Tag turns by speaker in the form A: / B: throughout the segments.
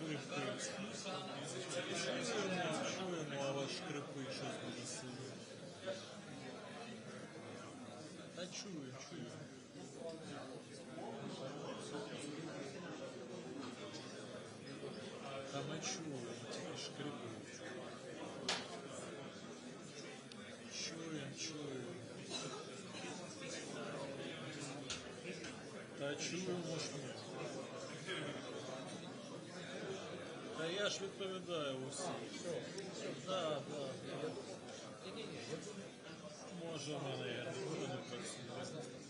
A: скрипить. Чуємо, а ваш скрипить, щось буде сильно. Та чую. Та ми чуємо, тільки шкрипить. Чуємо. Та чуємо ж ми. Та я ж відповідаю усім. Да. Може в мене я не буду не працювати.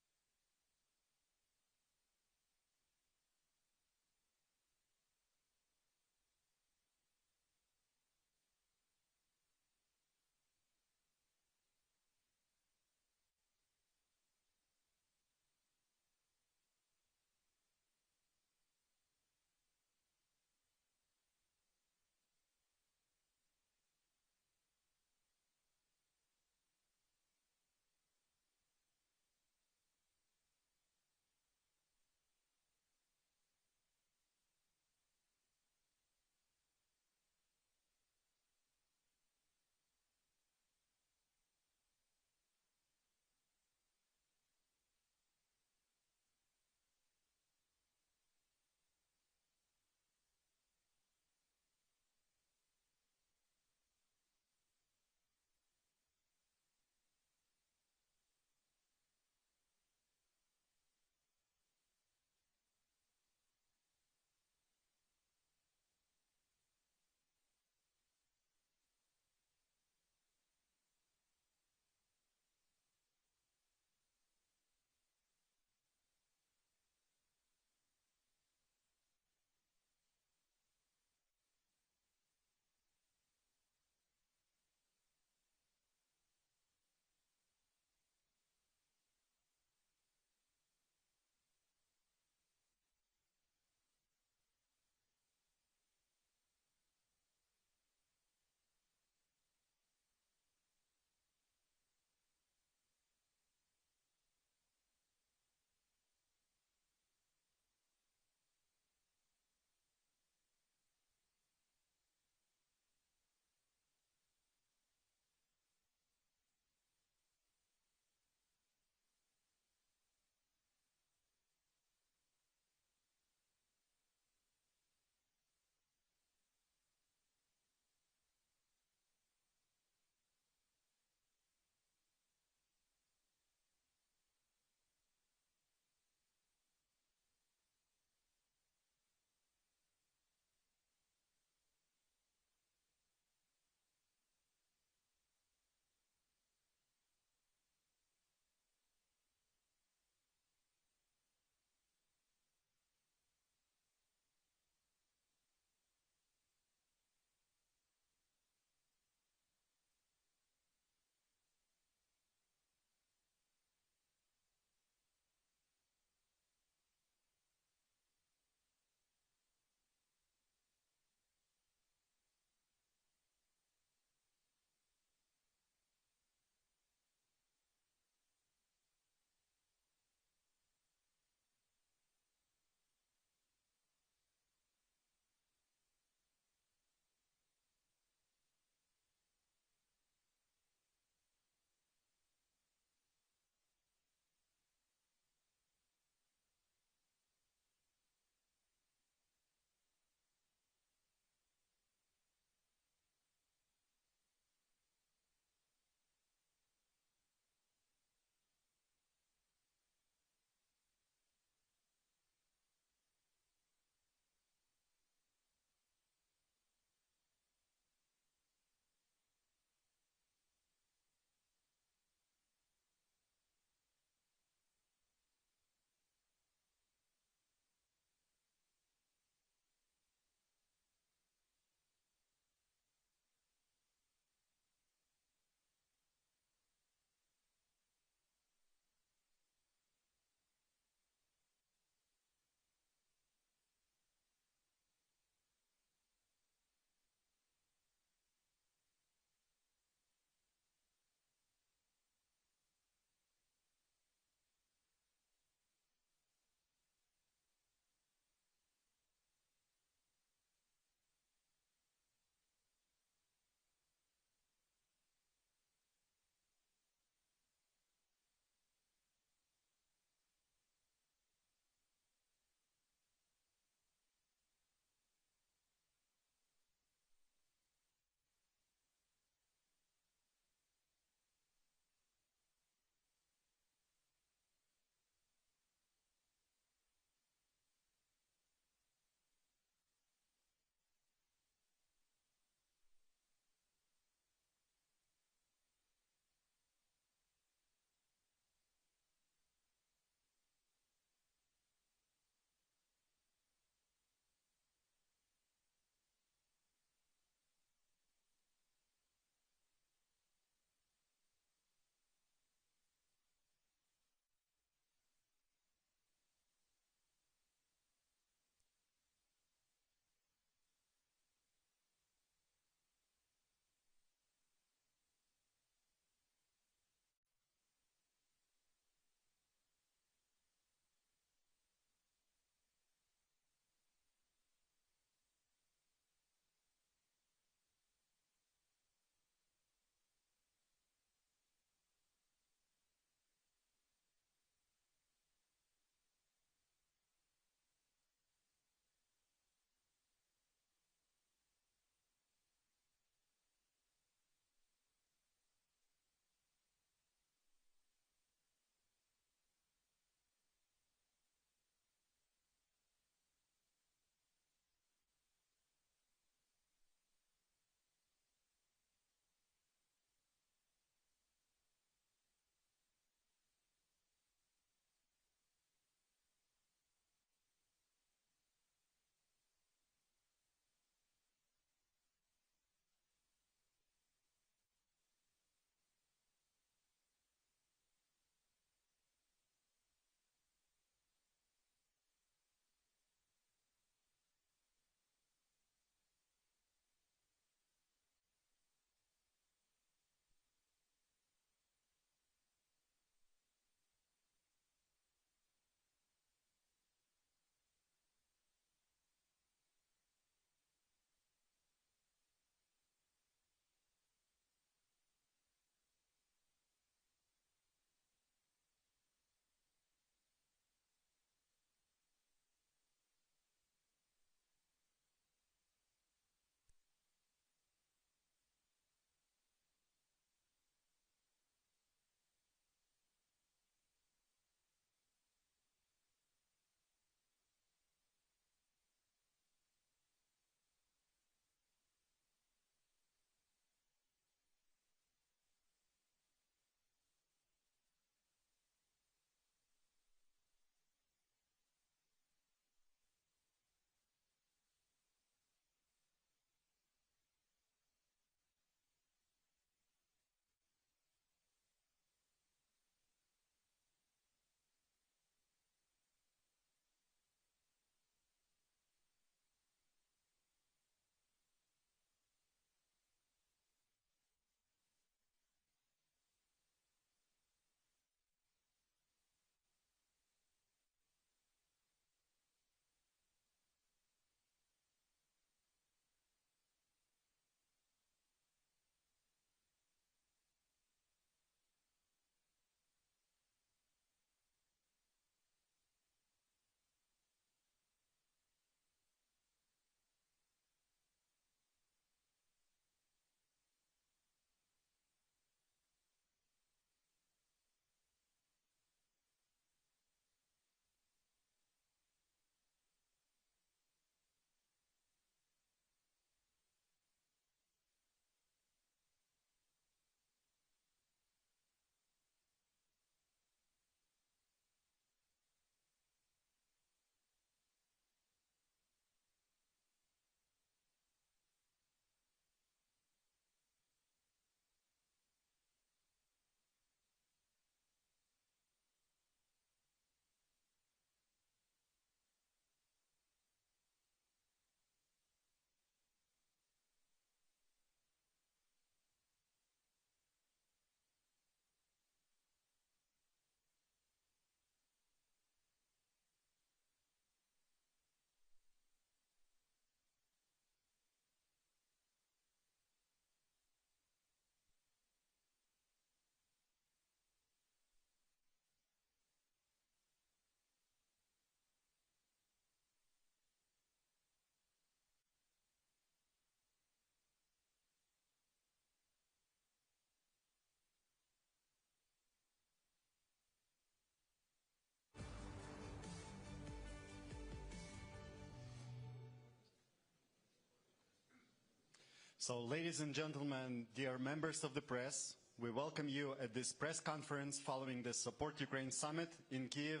B: So, ladies and gentlemen, dear members of the press, we welcome you at this press conference following the Support Ukraine Summit in Kyiv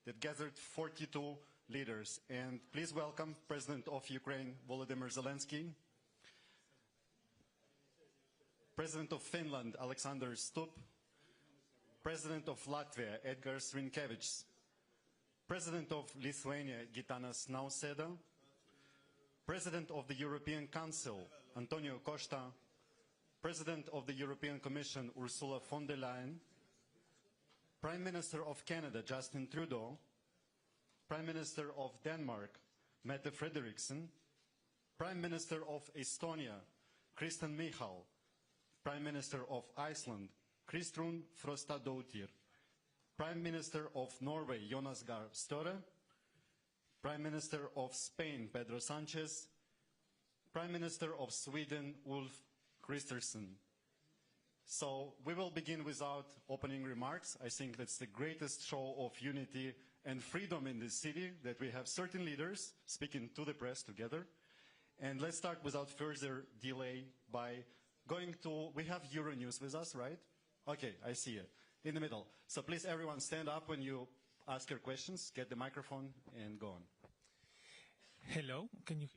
B: that gathered 42 leaders. And please welcome President of Ukraine Volodymyr Zeleński, President of Finland Alexander Stubb, President of Latvia Edgars Rinkēvičs, President of Lithuania Gitanas Nausėda, President of the European Council Antonio Costa, President of the European Commission Ursula von der Leyen, Prime Minister of Canada Justin Trudeau, Prime Minister of Denmark Mette Frederiksen, Prime Minister of Estonia Kristen Michal, Prime Minister of Iceland Kristrún Frostadóttir, Prime Minister of Norway Jonas Gahr Støre, Prime Minister of Spain Pedro Sánchez, Prime Minister of Sweden Ulf Kristersson. So we will begin without opening remarks. I think that's the greatest show of unity and freedom in this city, that we have certain leaders speaking to the press together. And let's start without further delay by going to, we have Euronews with us, right? Okay, I see it in the middle. So please everyone stand up when you ask your questions, get the microphone and go on.
C: Hello, can you...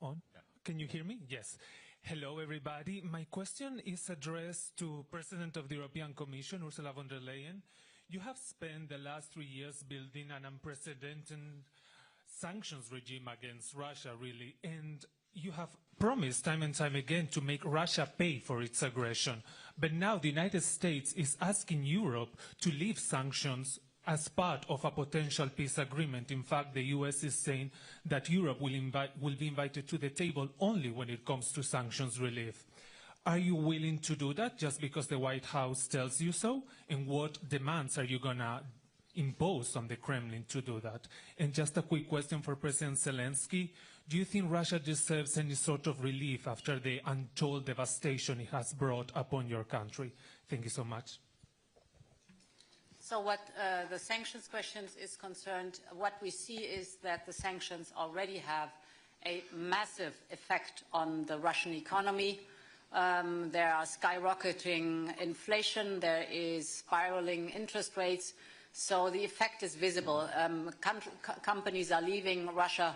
C: On? Yeah. Can you hear me? Yes. Hello, everybody. My question is addressed to President of the European Commission, Ursula von der Leyen. You have spent the last 3 years building an unprecedented sanctions regime against Russia, really, and you have promised time and time again to make Russia pay for its aggression. But now the United States is asking Europe to leave sanctions as part of a potential peace agreement. In fact, the US is saying that Europe will be invited to the table only when it comes to sanctions relief. Are you willing to do that just because the White House tells you so? And what demands are you going to impose on the Kremlin to do that? And just a quick question for President Zelensky. Do you think Russia deserves any sort of relief after the untold devastation it has brought upon your country? Thank you so much.
D: So what the sanctions questions is concerned, what we see is that the sanctions already have a massive effect on the Russian economy. There are skyrocketing inflation, there is spiraling interest rates, so the effect is visible. Companies are leaving Russia.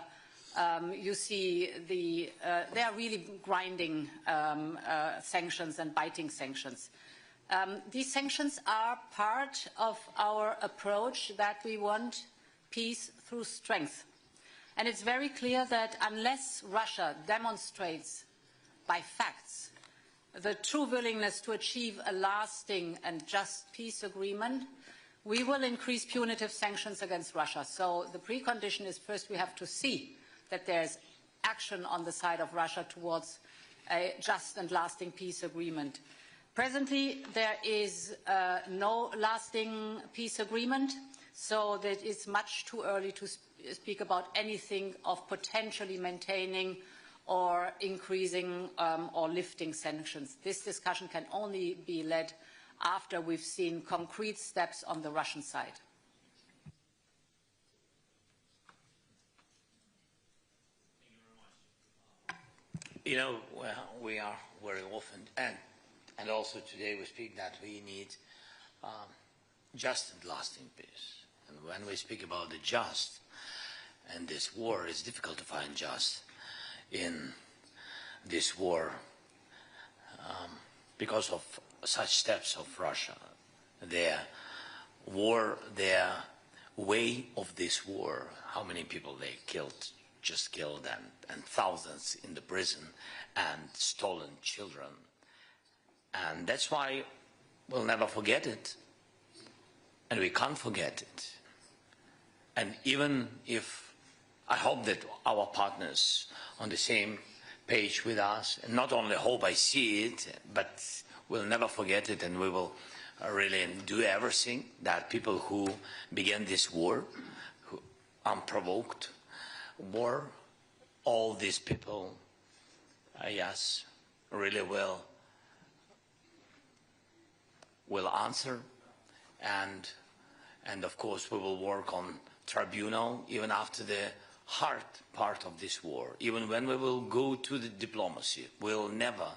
D: You see they are really grinding sanctions and biting sanctions. These sanctions are part of our approach that we want peace through strength. And it's very clear that unless Russia demonstrates by facts the true willingness to achieve a lasting and just peace agreement, we will increase punitive sanctions against Russia. So the precondition is first we have to see that there's action on the side of Russia towards a just and lasting peace agreement. Presently, there is no lasting peace agreement, so that it's much too early to speak about anything of potentially maintaining or increasing or lifting sanctions. This discussion can only be led after we've seen concrete steps on the Russian side.
E: You know, well, we are very often, and also today we speak that we need just and lasting peace. And when we speak about the just, and this war, it's difficult to find just in this war because of such steps of Russia. Their war, their way of this war, how many people they killed, just killed, and thousands in the prison, and stolen children. And that's why we'll never forget it, and we can't forget it. And even if I hope that our partners on the same page with us, and not only hope I see it, but we'll never forget it, and we will really do everything that people who began this war, who unprovoked war, all these people, yes, really will answer, and of course we will work on tribunal even after the hard part of this war. Even when we will go to the diplomacy, we'll never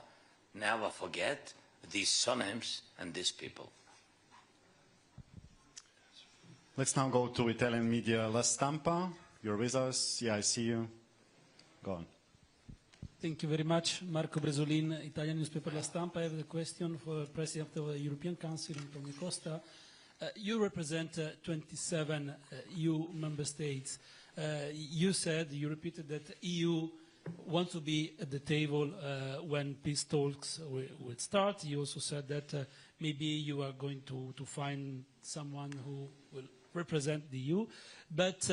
E: forget these surnames and these people.
B: Let's now go to Italian media. La Stampa, you're with us. Yeah, I see you. Go on.
F: Thank you very much. Marco Bresolin, Italian newspaper La Stampa. I have a question for President of the European Council, Antonio Costa. You represent 27 EU member states. You said, you repeated that EU wants to be at the table when peace talks will start. You also said that maybe you are going to find someone who will represent the EU. But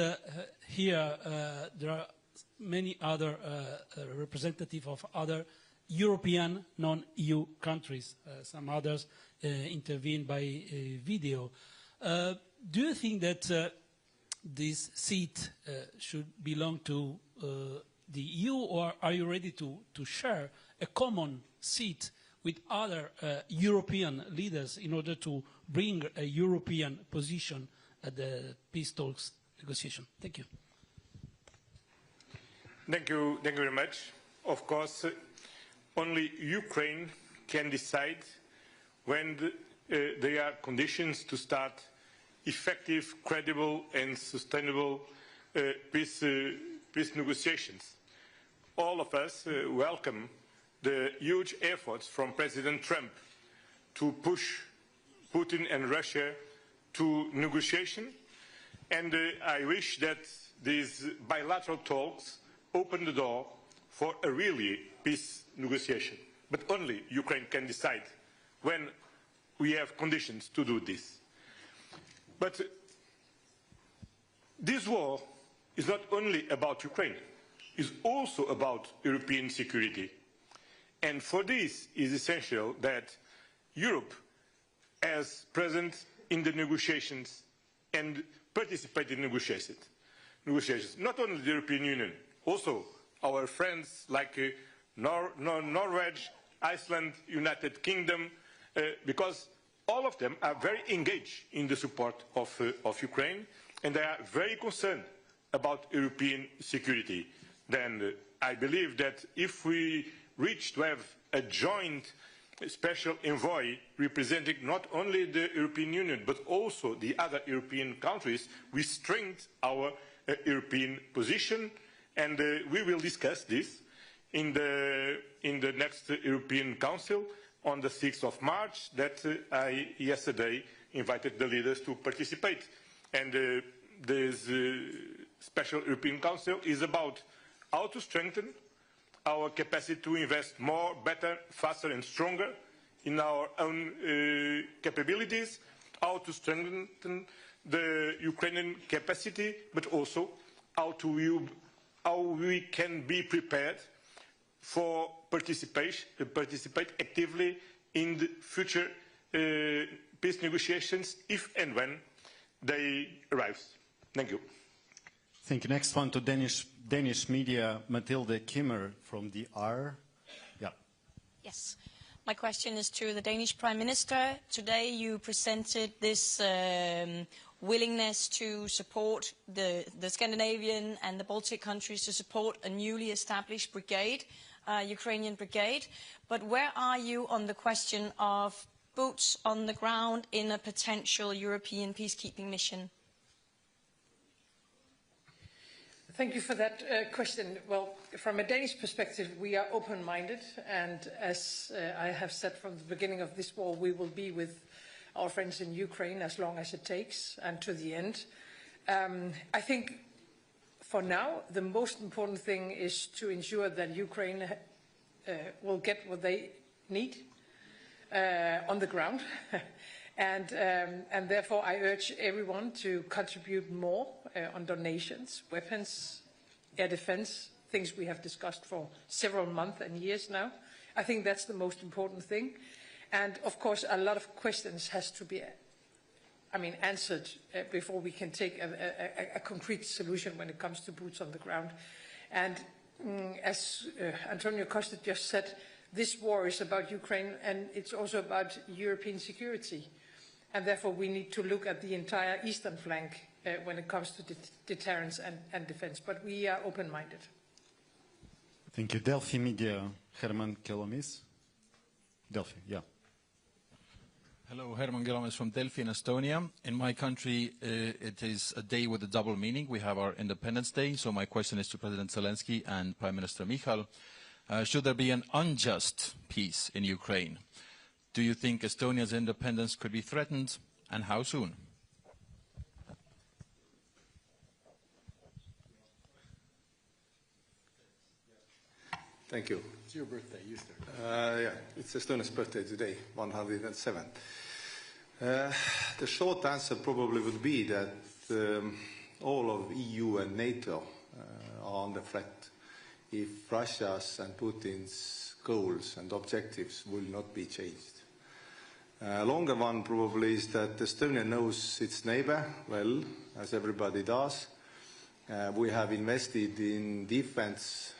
F: here there are many other representatives of other European non-EU countries. Some others intervene by video. Do you think that this seat should belong to the EU, or are you ready to share a common seat with other European leaders in order to bring a European position at the peace talks negotiation? Thank you.
G: Thank you very much. Of course, only Ukraine can decide when there are conditions to start effective, credible and sustainable peace negotiations. All of us welcome the huge efforts from President Trump to push Putin and Russia to negotiation, and I wish that these bilateral talks open the door for a really peace negotiation. But only Ukraine can decide when we have conditions to do this. But this war is not only about Ukraine, it's also about European security. And for this it is essential that Europe, as present in the negotiations and participate in negotiations. Not only the European Union, also our friends like Norway, Iceland, United Kingdom, because all of them are very engaged in the support of Ukraine, and they are very concerned about European security. Then I believe that if we reach to have a joint special envoy representing not only the European Union but also the other European countries, we strengthen our European position, and we will discuss this in the next European Council on the 6th of March that I yesterday invited the leaders to participate. And this special European Council is about how to strengthen our capacity to invest more, better, faster and stronger in our own capabilities, how to strengthen the Ukrainian capacity, but also how we can be prepared for participate actively in the future peace negotiations if and when they arrive. Thank you.
B: Thank you. Next one to Danish media, Mathilde Kimmer from the R. Yeah.
H: Yes. My question is to the Danish Prime Minister. Today you presented this willingness to support the Scandinavian and the Baltic countries to support a newly established brigade, Ukrainian brigade. But where are you on the question of boots on the ground in a potential European peacekeeping mission?
I: Thank you for that question. Well, from a Danish perspective, we are open-minded, and as I have said from the beginning of this war, we will be with our friends in Ukraine as long as it takes and to the end. I think for now, the most important thing is to ensure that Ukraine will get what they need on the ground. And therefore, I urge everyone to contribute more on donations, weapons, air defense, things we have discussed for several months and years now. I think that's the most important thing. And of course, a lot of questions has to be, answered before we can take a concrete solution when it comes to boots on the ground. And as Antonio Costa just said, this war is about Ukraine and it's also about European security. And therefore we need to look at the entire eastern flank when it comes to deterrence and defense. But we are open-minded.
B: Thank you. Delphi Media, Herman Kelomis. Delphi, yeah.
J: Hello, Herman Kelomis from Delphi in Estonia. In my country, it is a day with a double meaning. We have our Independence Day, so my question is to President Zelensky and Prime Minister Michal. Should there be an unjust peace in Ukraine? Do you think Estonia's independence could be threatened, and how soon?
K: Thank you.
J: It's your birthday, you start.
K: Yeah, it's Estonia's birthday today, 107th. The short answer probably would be that all of EU and NATO are under threat if Russia's and Putin's goals and objectives will not be changed. Longer one probably is that Estonia knows its neighbor well, as everybody does. We have invested in defense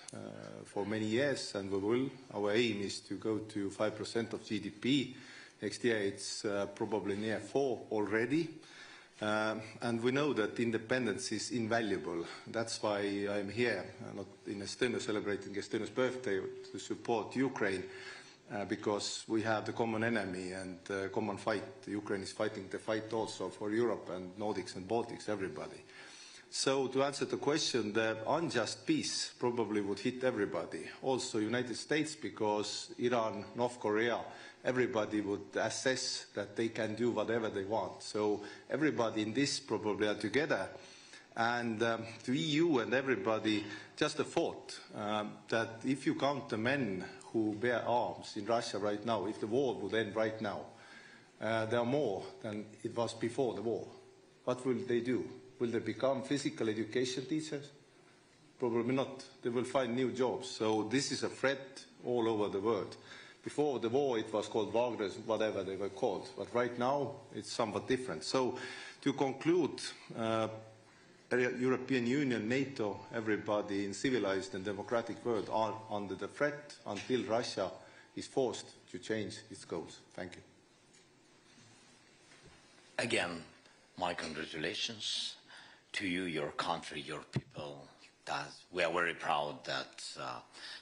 K: for many years, and we will. Our aim is to go to 5% of GDP. Next year it's probably near 4 already. And we know that independence is invaluable. That's why I'm here, not in Estonia celebrating Estonia's birthday, to support Ukraine, because we have the common enemy and common fight. Ukraine is fighting the fight also for Europe and Nordics and Baltics, everybody. So to answer the question, the unjust peace probably would hit everybody, also United States, because Iran, North Korea, everybody would assess that they can do whatever they want. So everybody in this probably are together. And the EU and everybody, just a thought that if you count the men who bear arms in Russia right now, if the war would end right now, there are more than it was before the war. What will they do? Will they become physical education teachers? Probably not. They will find new jobs. So this is a threat all over the world. Before the war, it was called Wagner, whatever they were called. But right now, it's somewhat different. So to conclude, European Union, NATO, everybody in civilized and democratic world are under the threat until Russia is forced to change its goals. Thank you.
E: Again, my congratulations to you, your country, your people. We are very proud that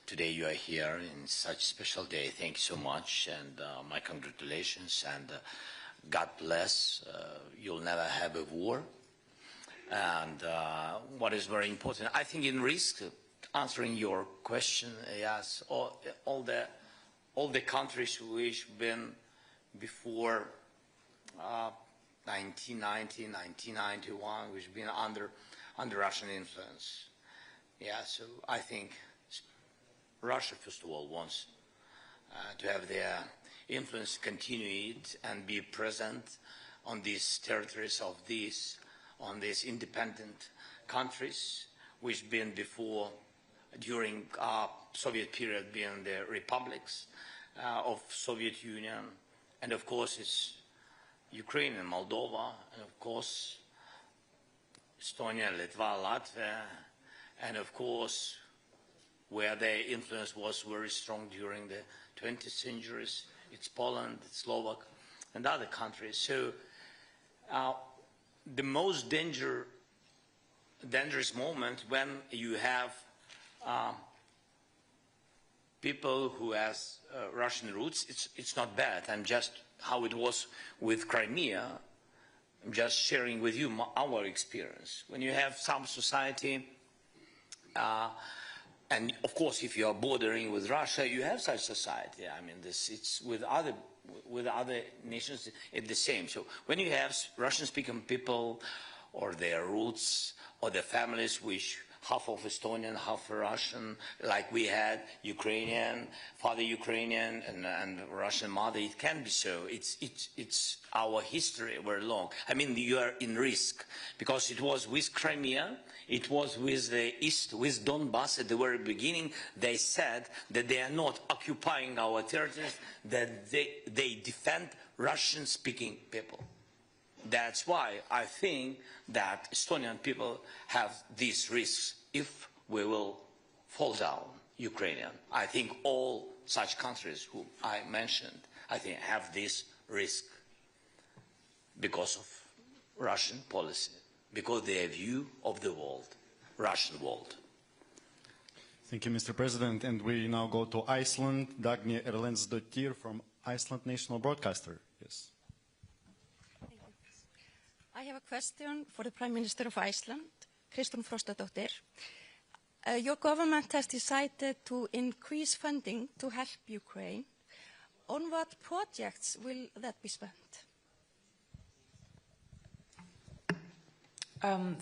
E: today you are here in such a special day. Thank you so much, and my congratulations, and God bless. You'll never have a war. And what is very important, I think in risk, answering your question, yes, all the countries which been before 1990, 1991, which been under Russian influence. Yeah, so I think Russia, first of all, wants to have their influence continue and be present on these territories of on these independent countries, which been before, during Soviet period, being the republics of Soviet Union, and of course it's Ukraine and Moldova, and of course Estonia, Litva, Latvia, and of course where their influence was very strong during the 20th centuries, it's Poland, it's Slovak, and other countries. So the most dangerous moment when you have people who has Russian roots, it's not bad. I'm just how it was with Crimea. I'm just sharing with you our experience. When you have some society, and of course, if you are bordering with Russia, you have such society. I mean, it's with other nations, it's the same. So when you have Russian-speaking people, or their roots, or their families, which half of Estonian, half Russian, like we had Ukrainian, father Ukrainian, and Russian mother, it can be so. It's our history very long. I mean, you are in risk, because it was with Crimea, it was with the East, with Donbass at the very beginning. They said that they are not occupying our territories, that they defend Russian-speaking people. That's why I think that Estonian people have these risks if we will fall down Ukrainian. I think all such countries who I mentioned, I think have this risk because of Russian policy, because their view of the world, Russian world.
B: Thank you, Mr. President. And we now go to Iceland. Dagny Erlendsdottir from Iceland National Broadcaster. Yes.
L: I have a question for the Prime Minister of Iceland, Kristrún Frostadóttir. Your government has decided to increase funding to help Ukraine. On what projects will that be spent?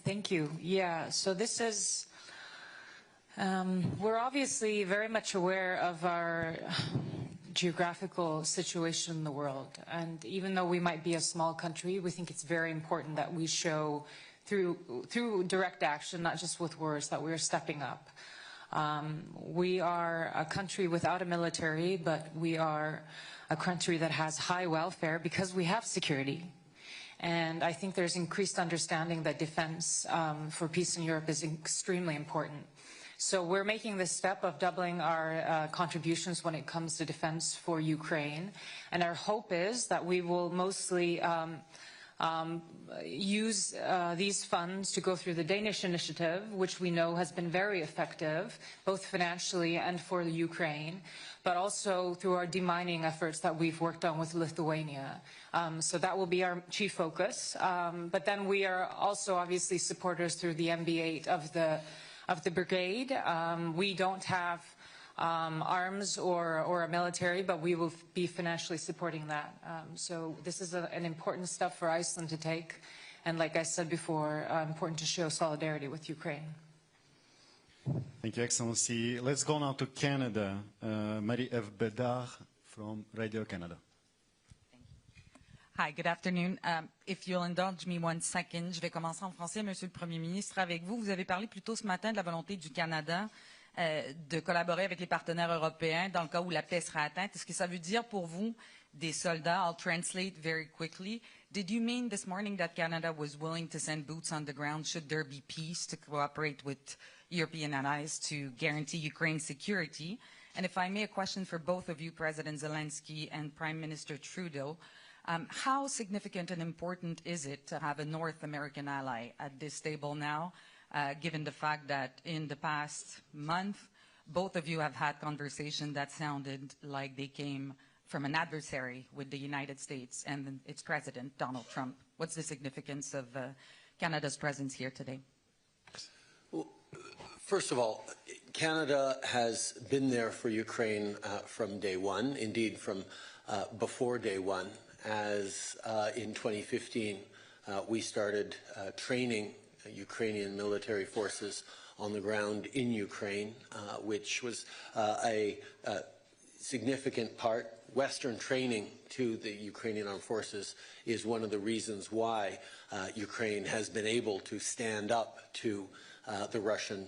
M: Thank you. Yeah, so this is, we're obviously very much aware of our geographical situation in the world. And even though we might be a small country, we think it's very important that we show through direct action, not just with words, that we're stepping up. We are a country without a military, but we are a country that has high welfare because we have security. And I think there's increased understanding that defense for peace in Europe is extremely important. So we're making this step of doubling our contributions when it comes to defense for Ukraine. And our hope is that we will mostly use these funds to go through the Danish initiative, which we know has been very effective, both financially and for the Ukraine, but also through our demining efforts that we've worked on with Lithuania. So that will be our chief focus. But then we are also obviously supporters through the MB8 of the brigade. We don't have arms or a military, but we will be financially supporting that. So this is an important step for Iceland to take, and like I said before, important to show solidarity with Ukraine.
B: Thank you, Excellency. Let's go now to Canada. Marie F. Bedard from Radio Canada.
N: Hi, good afternoon. If you'll indulge me 1 second, je vais commencer en français, Monsieur le Premier ministre, avec vous. Vous avez parlé plus tôt ce matin de la volonté du Canada de collaborer avec les partenaires européens dans le cas où la paix sera atteinte. Est-ce que ça veut dire pour vous des soldats? I'll translate very quickly. Did you mean this morning that Canada was willing to send boots on the ground should there be peace to cooperate with European allies to guarantee Ukraine's security? And if I may, a question for both of you, President Zelensky and Prime Minister Trudeau. How significant and important is it to have a North American ally at this table now, given the fact that in the past month, both of you have had conversations that sounded like they came from an adversary with the United States and its president, Donald Trump? What's the significance of Canada's presence here today?
O: Well, first of all, Canada has been there for Ukraine from day one, indeed from before day one, as in 2015 we started training Ukrainian military forces on the ground in Ukraine, which was a significant part. Western training to the Ukrainian armed forces is one of the reasons why Ukraine has been able to stand up to the Russian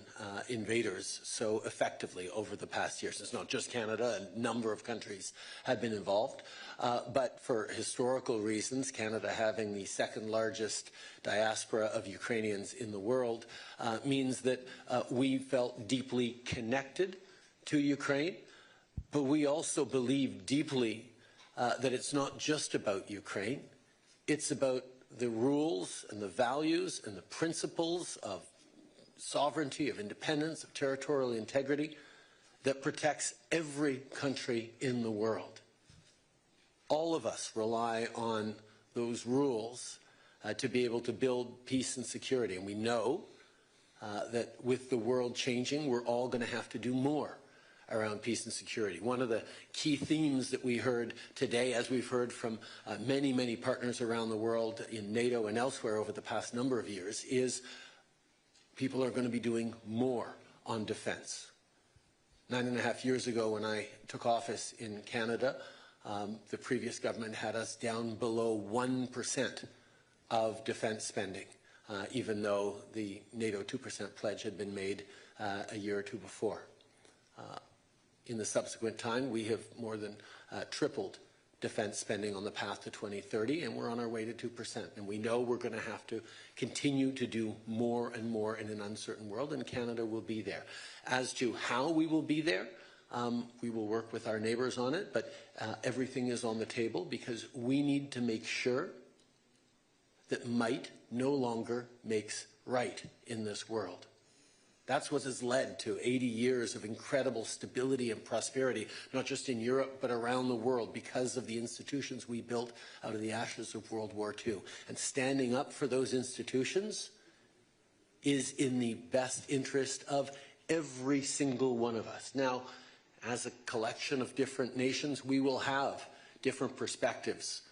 O: invaders so effectively over the past years. It's not just Canada, a number of countries have been involved. But for historical reasons, Canada having the second largest diaspora of Ukrainians in the world means that we felt deeply connected to Ukraine, but we also believe deeply that it's not just about Ukraine. It's about the rules and the values and the principles of sovereignty, of independence, of territorial integrity that protects every country in the world. All of us rely on those rules to be able to build peace and security. And we know that with the world changing, we're all going to have to do more around peace and security. One of the key themes that we heard today, as we've heard from many, many partners around the world in NATO and elsewhere over the past number of years, is people are going to be doing more on defense. 9.5 years ago when I took office in Canada, the previous government had us down below 1% of defense spending, even though the NATO 2% pledge had been made a year or two before. In the subsequent time, we have more than tripled defense spending on the path to 2030, and we're on our way to 2%. And we know we're going to have to continue to do more and more in an uncertain world, and Canada will be there. As to how we will be there, we will work with our neighbors on it, but everything is on the table because we need to make sure that might no longer makes right in this world. That's what has led to 80 years of incredible stability and prosperity, not just in Europe, but around the world, because of the institutions we built out of the ashes of World War II. And standing up for those institutions is in the best interest of every single one of us. Now, as a collection of different nations, we will have different perspectives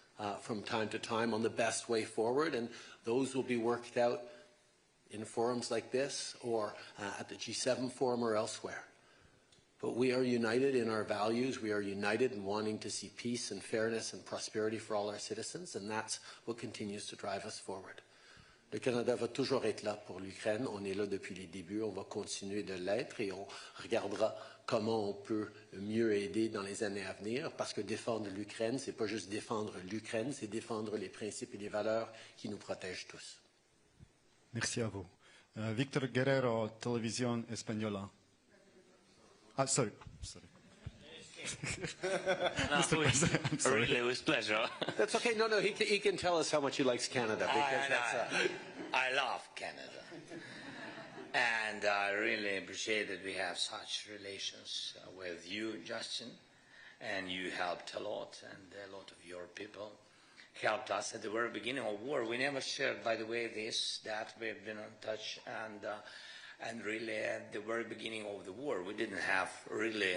O: from time to time on the best way forward, and those will be worked out in forums like this or at the G7 forum or elsewhere. But we are united in our values. We are united in wanting to see peace and fairness and prosperity for all our citizens, and that's what continues to drive us forward. Le Canada va toujours être là pour l'Ukraine. On est là depuis les débuts. On va continuer de l'être et on regardera comment on peut mieux aider dans les années à venir. Parce que défendre l'Ukraine, c'est pas juste défendre l'Ukraine, c'est défendre les principes et les valeurs qui nous protègent tous.
B: Merci à vous. Victor Guerrero, Télévision Española. Ah, sorry.
E: No, really, with pleasure.
O: That's okay. No, he can tell us how much he likes Canada. Because
E: I love Canada. And I really appreciate that we have such relations with you, Justin. And you helped a lot, and a lot of your people helped us at the very beginning of war. We never shared, by the way, that we've been in touch, and really at the very beginning of the war, we didn't have really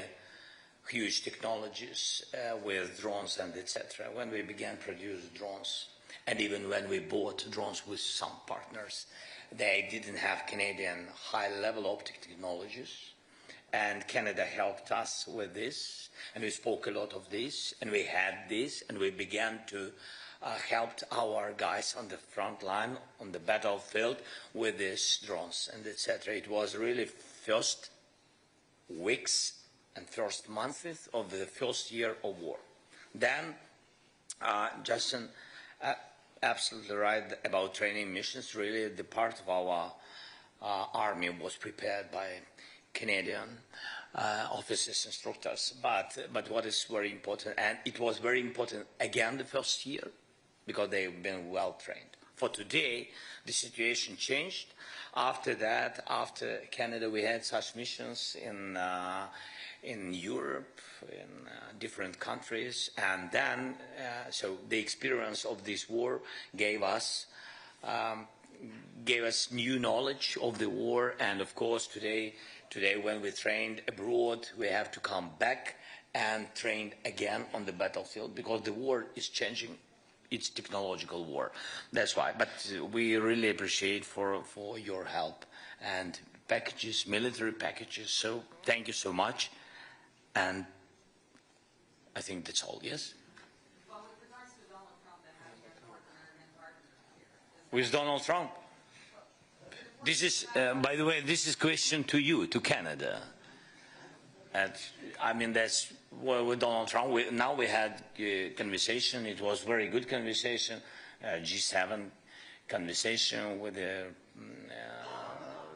E: huge technologies with drones and etc. When we began to produce drones, and even when we bought drones with some partners, they didn't have Canadian high-level optic technologies, and Canada helped us with this, and we spoke a lot of this, and we had this, and we began to help our guys on the front line, on the battlefield, with these drones and etc. It was really first weeks and first months of the first year of war. Then, Justin, absolutely right about training missions. Really, the part of our army was prepared by Canadian officers, instructors. But what is very important, and it was very important again the first year, because they've been well trained. For today, the situation changed. After that, after Canada, we had such missions in Europe, in different countries, and then so the experience of this war gave us new knowledge of the war, and of course today when we trained abroad, we have to come back and train again on the battlefield, because the war is changing. It's technological war. That's why. But we really appreciate for your help and packages, military packages. So thank you so much. And I think that's all, yes?
N: Well, with regards to Donald Trump, then how do you partner and partner here?
E: With Donald Trump? This is, by the way, this is a question to you, to Canada. And, I mean, that's well, with Donald Trump. Now we had a conversation. It was very good conversation, G7 conversation with the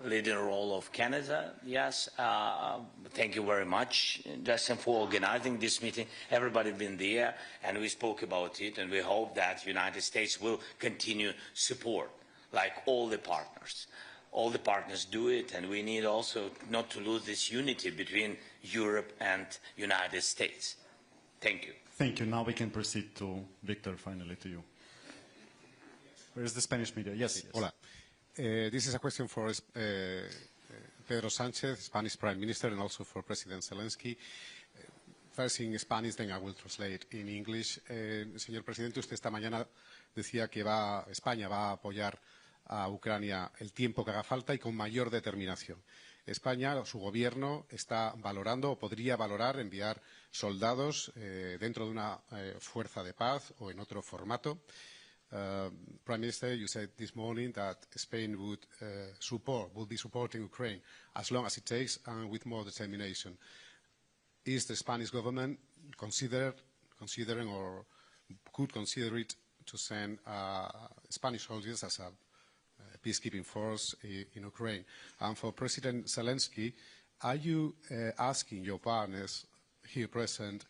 E: leading role of Canada. Yes, thank you very much, Justin, for organizing this meeting. Everybody been there, and we spoke about it, and we hope that United States will continue support, like all the partners. All the partners do it, and we need also not to lose this unity between Europe and United States. Thank you.
B: Thank you. Now we can proceed to Victor, finally to you. Where is the Spanish media? Yes.
P: Hola. This is a question for Pedro Sánchez, Spanish Prime Minister, and also for President Zelensky. First in Spanish, then I will translate in English. Señor Presidente, usted esta mañana decía que España va a apoyar a Ucrania el tiempo que haga falta y con mayor determinación. España, su gobierno, está valorando o podría valorar enviar soldados dentro de una fuerza de paz o en otro formato. Prime Minister, you said this morning that Spain would be supporting Ukraine as long as it takes and with more determination. Is the Spanish government considering or could consider it to send Spanish soldiers as a peacekeeping force in Ukraine? And for President Zelensky, are you asking your partners here present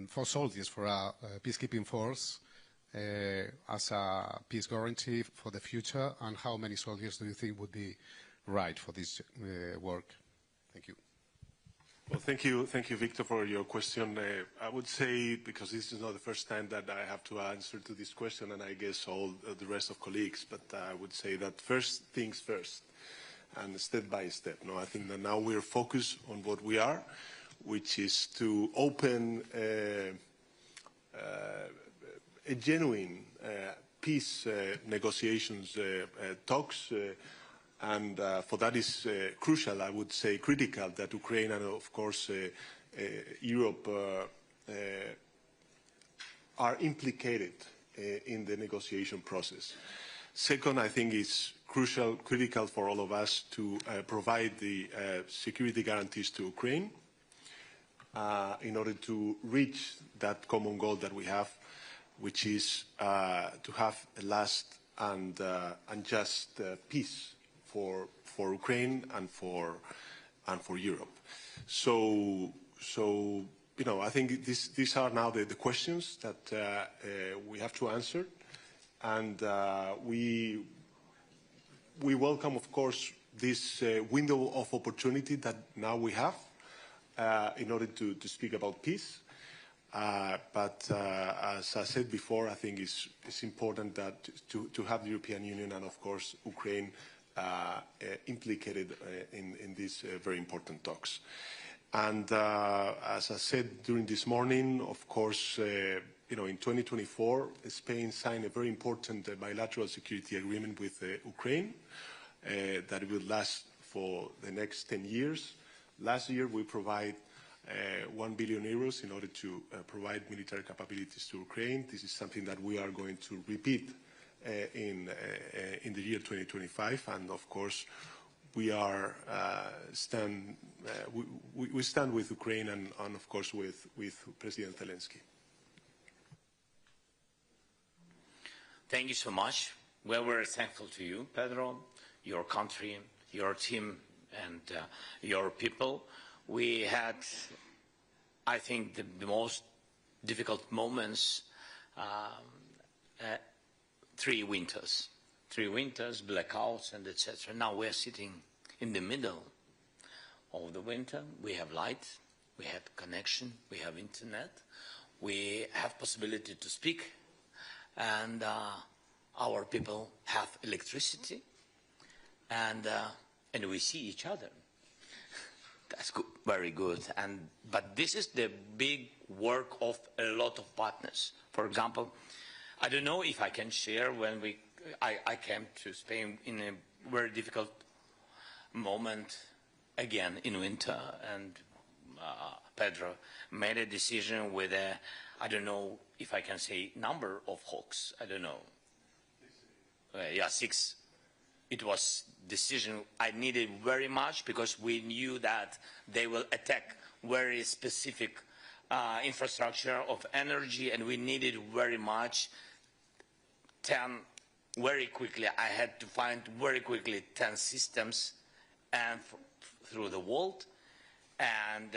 P: for soldiers, for a peacekeeping force as a peace guarantee for the future, and how many soldiers do you think would be right for this work? Thank you.
Q: Well, thank you, Victor, for your question. I would say, because this is not the first time that I have to answer to this question, and I guess all the rest of colleagues, but I would say that first things first, and step by step. No, I think that now we're focused on what we are, which is to open a genuine peace negotiations talks. And for that is crucial, I would say critical, that Ukraine and of course Europe are implicated in the negotiation process. Second, I think it's critical for all of us to provide the security guarantees to Ukraine in order to reach that common goal that we have, which is to have a last and just peace for Ukraine and for Europe. So you know, I think these are now the questions that we have to answer, and we welcome, of course, this window of opportunity that now we have in order to speak about peace. But as I said before, I think it's important that to have the European Union and, of course, Ukraine implicated in these very important talks. And as I said during this morning, of course, you know, in 2024, Spain signed a very important bilateral security agreement with Ukraine that will last for the next 10 years. Last year, we provide 1 billion euros in order to provide military capabilities to Ukraine. This is something that we are going to repeat in the year 2025, and of course we are we stand with Ukraine and of course with President Zelensky.
E: Thank you so much. We're very thankful to you, Pedro, your country, your team, and your people. We had, I think, the most difficult moments. 3 winters, blackouts, and etc. Now we're sitting in the middle of the winter. We have light, we have connection, we have internet, we have possibility to speak, and our people have electricity, and we see each other. That's good, very good. But this is the big work of a lot of partners. For example, I don't know if I can share when I came to Spain in a very difficult moment again in winter, and Pedro made a decision with I don't know if I can say number of hawks, I don't know. Yeah, 6. It was decision I needed very much because we knew that they will attack very specific infrastructure of energy, and we needed very much 10 very quickly. I had to find very quickly 10 systems and through the world, and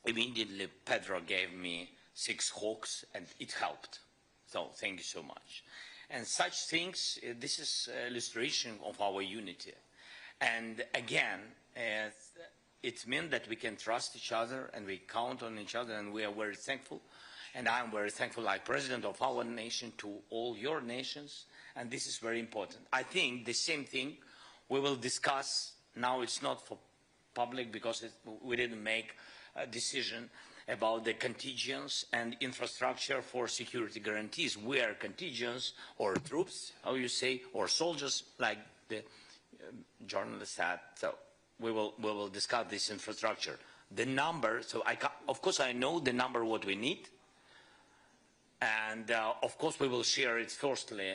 E: immediately Pedro gave me 6 hawks, and it helped. So thank you so much. And such things, this is illustration of our unity. And again, it means that we can trust each other and we count on each other, and we are very thankful. And I'm very thankful, like president of our nation, to all your nations, and this is very important. I think the same thing we will discuss. Now it's not for public because we didn't make a decision about the contingents and infrastructure for security guarantees. We are contingents or troops, how you say, or soldiers, like the journalist said. So we will discuss this infrastructure. The number, so of course I know the number what we need, and of course we will share it firstly,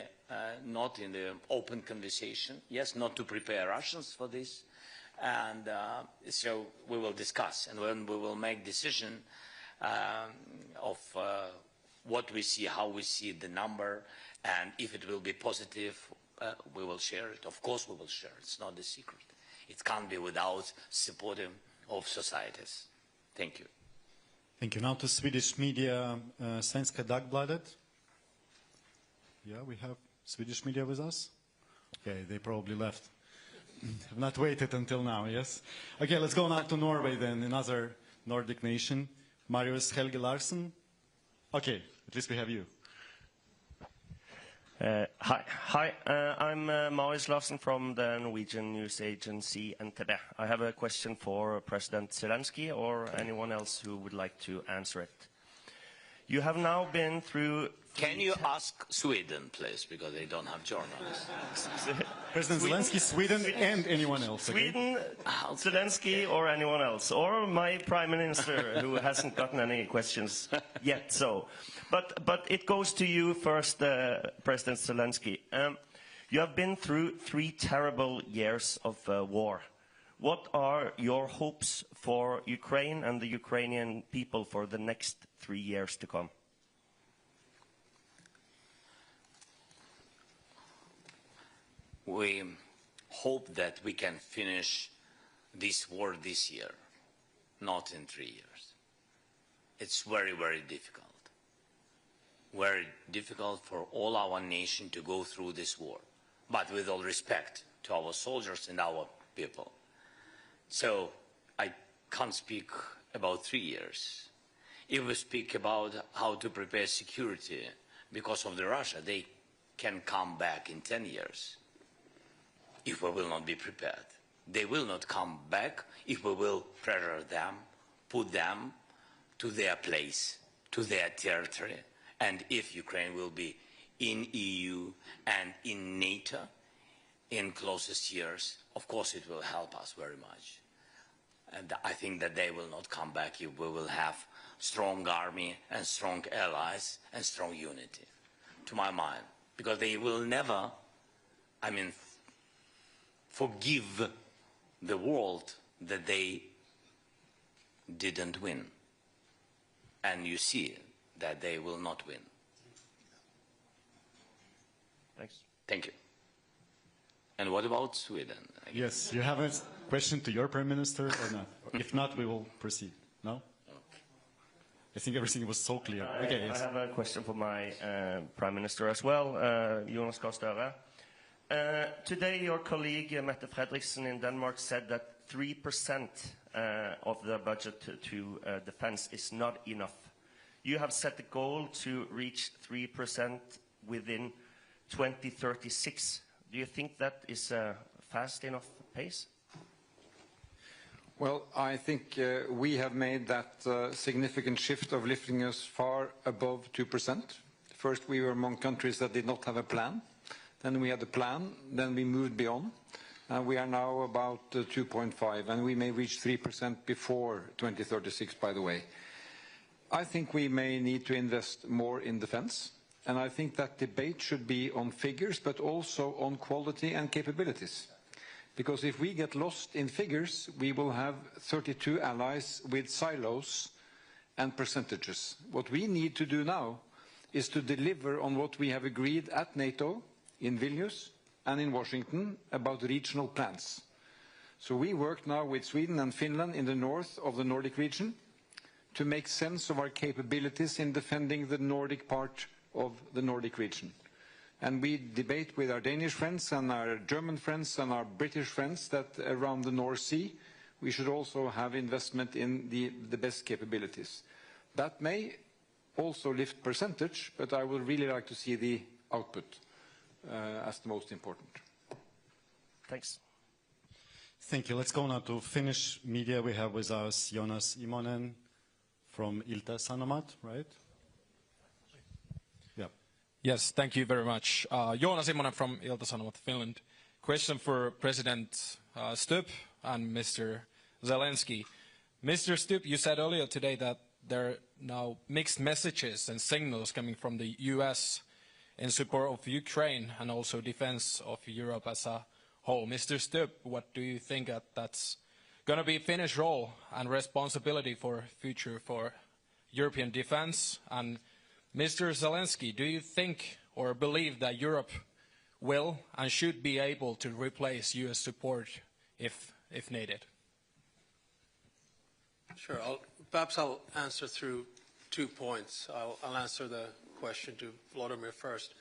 E: not in the open conversation, yes, not to prepare Russians for this, and so we will discuss, and when we will make decision of what we see, how we see the number, and if it will be positive, we will share it. Of course we will share it. It's not a secret. It can't be without supporting of societies. Thank you.
B: Thank you. Now to Swedish media, Svenska Dagbladet. Yeah, we have Swedish media with us. Okay, they probably left. Have not waited until now, yes? Okay, let's go now to Norway then, another Nordic nation. Marius Helge Larsen. Okay, at least we have you.
R: Hi. I'm Marius Larsen from the Norwegian news agency NTB. I have a question for President Zelensky or anyone else who would like to answer it. You have now been through...
E: Can you ask Sweden, please, because they don't have journalists.
B: President Zelensky, Sweden, and anyone else. Okay?
R: Sweden, Zelensky, or anyone else. Or my Prime Minister, who hasn't gotten any questions yet. So, but it goes to you first, President Zelensky. You have been through 3 terrible years of war. What are your hopes for Ukraine and the Ukrainian people for the next 3 years to come?
E: We hope that we can finish this war this year, not in 3 years. It's very, very difficult. Very difficult for all our nation to go through this war, but with all respect to our soldiers and our people. So I can't speak about 3 years. If we speak about how to prepare security because of the Russia, they can come back in 10 years. If we will not be prepared. They will not come back if we will pressure them, put them to their place, to their territory, and if Ukraine will be in EU and in NATO in closest years, of course it will help us very much. And I think that they will not come back if we will have strong army and strong allies and strong unity, to my mind. Because they will never, forgive the world that they didn't win. And you see that they will not win.
R: Thanks.
E: Thank you. And what about Sweden?
B: Yes, you have a question to your Prime Minister or not? If not, we will proceed. No? I think everything was so clear. Okay, yes.
R: I have a question for my Prime Minister as well, Jonas Gahr Støre. Today, your colleague Mette Frederiksen in Denmark said that 3% of the budget to defense is not enough. You have set the goal to reach 3% within 2036. Do you think that is a fast enough pace?
S: Well, I think we have made that significant shift of lifting us far above 2%. First, we were among countries that did not have a plan. Then we had a plan, then we moved beyond, and we are now about 2.5, and we may reach 3% before 2036, by the way. I think we may need to invest more in defense, and I think that debate should be on figures, but also on quality and capabilities. Because if we get lost in figures, we will have 32 allies with silos and percentages. What we need to do now is to deliver on what we have agreed at NATO, in Vilnius and in Washington about regional plans. So we work now with Sweden and Finland in the north of the Nordic region to make sense of our capabilities in defending the Nordic part of the Nordic region. And we debate with our Danish friends and our German friends and our British friends that around the North Sea we should also have investment in the best capabilities. That may also lift percentage, but I would really like to see the output as the most important.
R: Thanks.
B: Thank you. Let's go now to Finnish media. We have with us Jonas Immonen from Ilta-Sanomat, right? Yeah.
T: Yes, thank you very much. Jonas Immonen from Ilta-Sanomat, Finland. Question for President Stubb and Mr. Zelensky. Mr. Stubb, you said earlier today that there are now mixed messages and signals coming from the US in support of Ukraine and also defense of Europe as a whole. Mr. Stubb, what do you think that's going to be Finnish role and responsibility for future for European defense? And Mr. Zelensky, do you think or believe that Europe will and should be able to replace US support if needed?
U: Sure. Perhaps I'll answer through 2 points. I'll answer the question to Volodymyr first.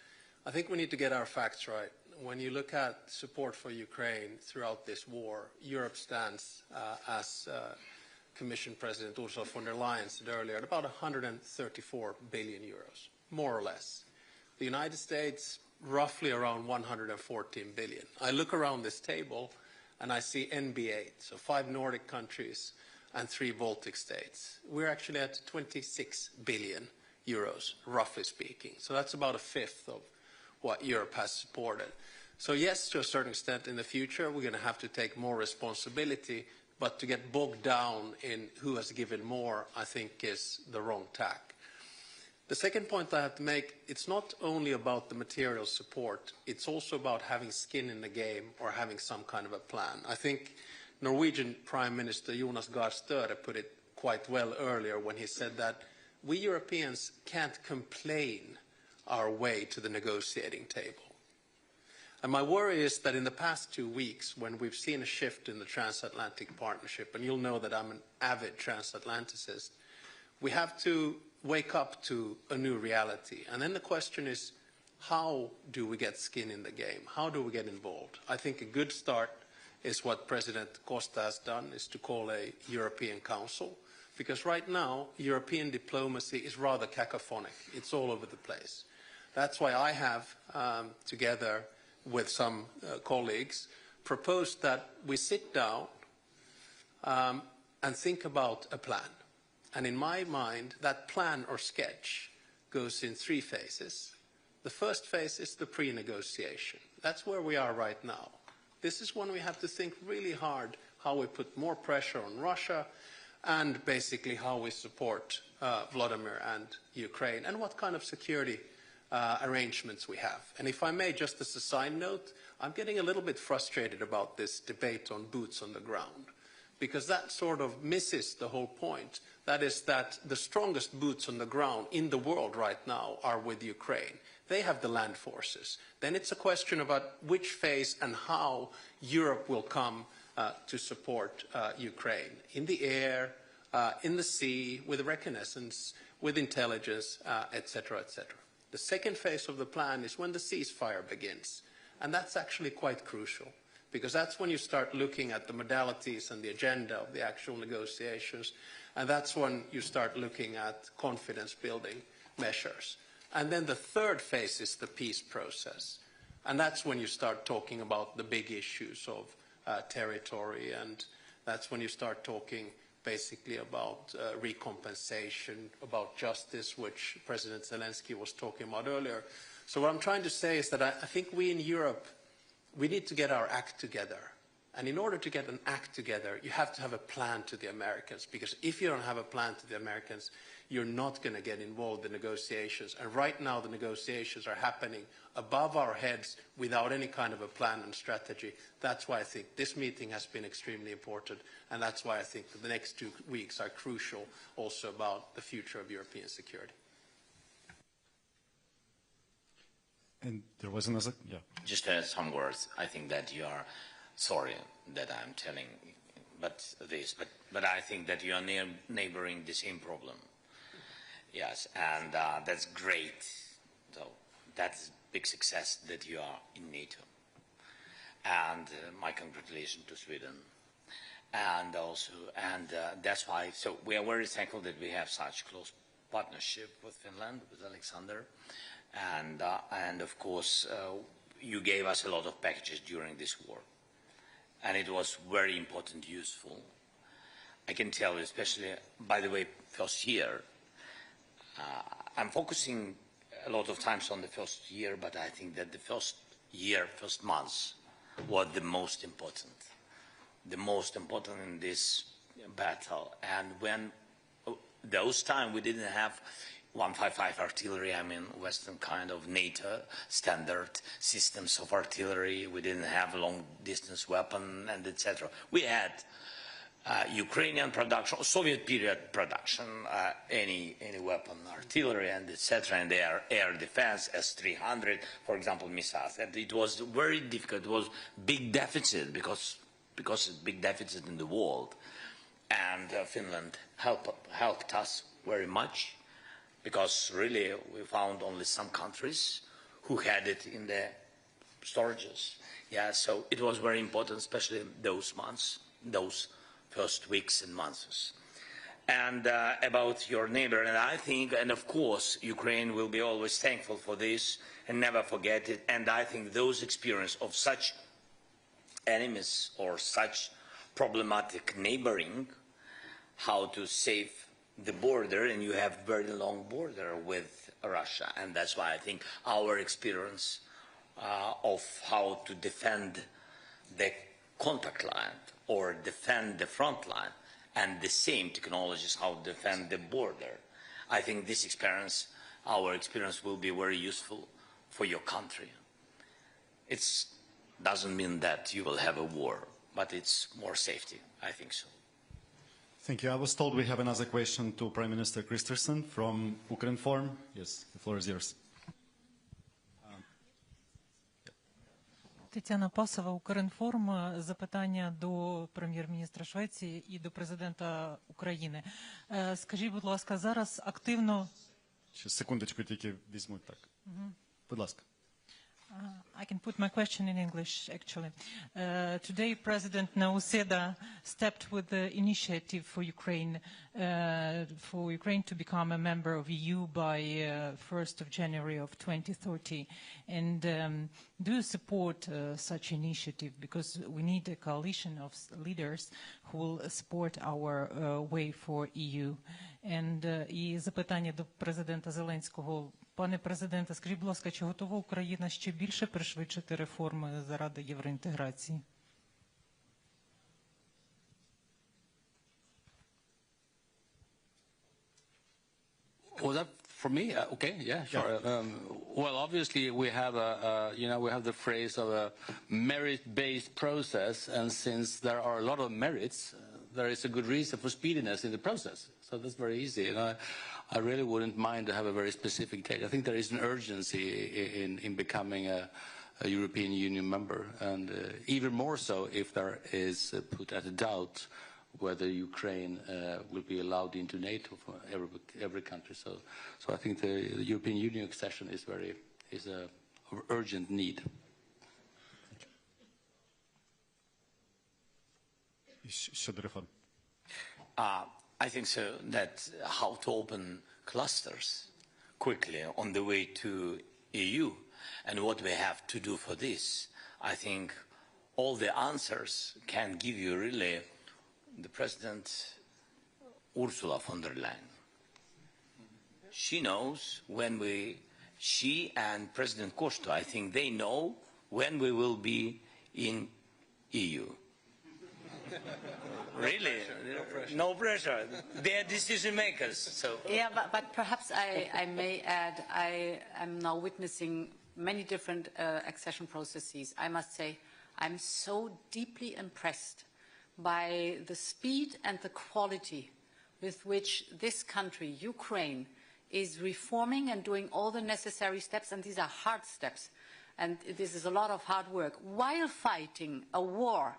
U: I think we need to get our facts right. When you look at support for Ukraine throughout this war, Europe stands, as Commission President Ursula von der Leyen said earlier, at about 134 billion euros, more or less. The United States, roughly around 114 billion. I look around this table and I see NB8, so 5 Nordic countries and 3 Baltic states. We're actually at 26 billion euros, roughly speaking. So that's about a fifth of what Europe has supported. So yes, to a certain extent in the future, we're going to have to take more responsibility, but to get bogged down in who has given more, I think is the wrong tack. The second point I have to make, it's not only about the material support, it's also about having skin in the game or having some kind of a plan. I think Norwegian Prime Minister Jonas Gahr Støre put it quite well earlier when he said that we Europeans can't complain our way to the negotiating table. And my worry is that in the past 2 weeks, when we've seen a shift in the transatlantic partnership, and you'll know that I'm an avid transatlanticist, we have to wake up to a new reality. And then the question is, how do we get skin in the game? How do we get involved? I think a good start is what President Costa has done, is to call a European Council. Because right now, European diplomacy is rather cacophonic. It's all over the place. That's why I have, together with some colleagues, proposed that we sit down and think about a plan. And in my mind, that plan or sketch goes in 3 phases. The first phase is the pre-negotiation. That's where we are right now. This is when we have to think really hard how we put more pressure on Russia and basically how we support Vladimir and Ukraine and what kind of security arrangements we have. And if I may, just as a side note, I'm getting a little bit frustrated about this debate on boots on the ground, because that sort of misses the whole point. That is that the strongest boots on the ground in the world right now are with Ukraine. They have the land forces. Then it's a question about which phase and how Europe will come to support Ukraine. In the air, in the sea, with reconnaissance, with intelligence, etc., etc. The second phase of the plan is when the ceasefire begins. And that's actually quite crucial, because that's when you start looking at the modalities and the agenda of the actual negotiations. And that's when you start looking at confidence-building measures. And then the third phase is the peace process. And that's when you start talking about the big issues of territory, and that's when you start talking basically about recompensation, about justice, which President Zelensky was talking about earlier. So what I'm trying to say is that I think we in Europe, we need to get our act together. And in order to get an act together, you have to have a plan to the Americans, because if you don't have a plan to the Americans, you're not going to get involved in negotiations. And right now the negotiations are happening above our heads without any kind of a plan and strategy. That's why I think this meeting has been extremely important, and that's why I think that the next 2 weeks are crucial also about the future of European security.
B: And there was another, yeah.
E: Just some words. I think that you are sorry that I'm telling but I think that you are neighboring the same problem. Yes, and that's great. So that's big success that you are in NATO. And my congratulations to Sweden. And also, that's why, so we are very thankful that we have such close partnership with Finland, with Alexander. And of course, you gave us a lot of packages during this war. And it was very important, useful. I can tell you, especially, by the way, first year, I'm focusing a lot of times on the first year, but I think that the first year, first months, was the most important. The most important in this battle. And when those times we didn't have 155 artillery, I mean Western kind of NATO standard systems of artillery. We didn't have long distance weapon and etc. We had Ukrainian production, Soviet period production, any weapon, artillery and etc. and air defense, S-300, for example, missiles. And it was very difficult. It was big deficit because it's big deficit in the world. And Finland helped us very much, because really we found only some countries who had it in the storages. Yeah, so it was very important, especially those months, those first weeks and months. And about your neighbor, and I think, and of course, Ukraine will be always thankful for this and never forget it. And I think those experience of such enemies or such problematic neighboring, how to save the border, and you have very long border with Russia. And that's why I think our experience of how to defend the contact line or defend the front line, and the same technologies how to defend the border. I think this experience, our experience, will be very useful for your country. It doesn't mean that you will have a war, but it's more safety. I think so.
B: Thank you. I was told we have another question to Prime Minister Christensen from Ukraine Forum. Yes, the floor is yours.
A: Тетяна Пасова, Укрінформ. Запитання до прем'єр-міністра Швеції і до президента України. Скажіть, будь ласка, зараз активно...
B: Ще секундочку тільки візьмуть так. Будь ласка.
A: I can put my question in English, actually. Today, President Nauseda stepped with the initiative for Ukraine to become a member of EU by 1st of January of 2030. And do you support such initiative? Because we need a coalition of leaders who will support our way for EU. And і запитання до президента Зеленського. Пане президенте, скажіть, будь ласка, чи готова Україна ще більше пришвидшити реформи заради євроінтеграції?
V: Was that for me? Okay, yeah, sure. Well, obviously we have we have the phrase of a merit-based process, and since there are a lot of merits, there is a good reason for speediness in the process. So that's very easy. And I really wouldn't mind to have a very specific date. I think there is an urgency in becoming a European Union member, and even more so if there is put at a doubt whether Ukraine will be allowed into NATO for every country. So I think the European Union accession is an urgent need.
E: I think so that how to open clusters quickly on the way to EU and what we have to do for this. I think all the answers can give you really the President Ursula von der Leyen. She knows she and President Pошta, I think they know when we will be in EU. Really? No pressure. They are decision makers. So.
D: Yeah, but perhaps I may add, I am now witnessing many different accession processes. I must say, I'm so deeply impressed by the speed and the quality with which this country, Ukraine, is reforming and doing all the necessary steps, and these are hard steps, and this is a lot of hard work, while fighting a war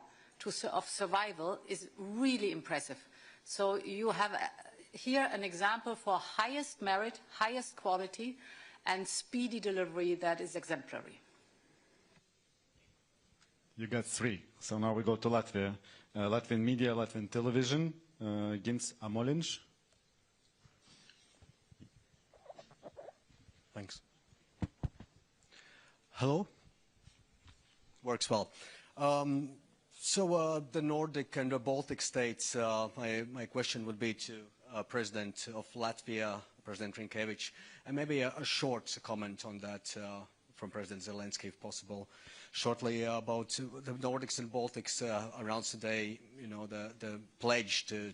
D: of survival is really impressive. So you have here an example for highest merit, highest quality, and speedy delivery that is exemplary.
B: You got 3. So now we go to Latvia. Latvian media, Latvian television, Gins Amoliņš.
W: Thanks. Hello? Works well. So the Nordic and the Baltic states, my question would be to President of Latvia, President Rinkevič, and maybe a short comment on that from President Zelensky, if possible, shortly about the Nordics and Baltics announced today, the pledge to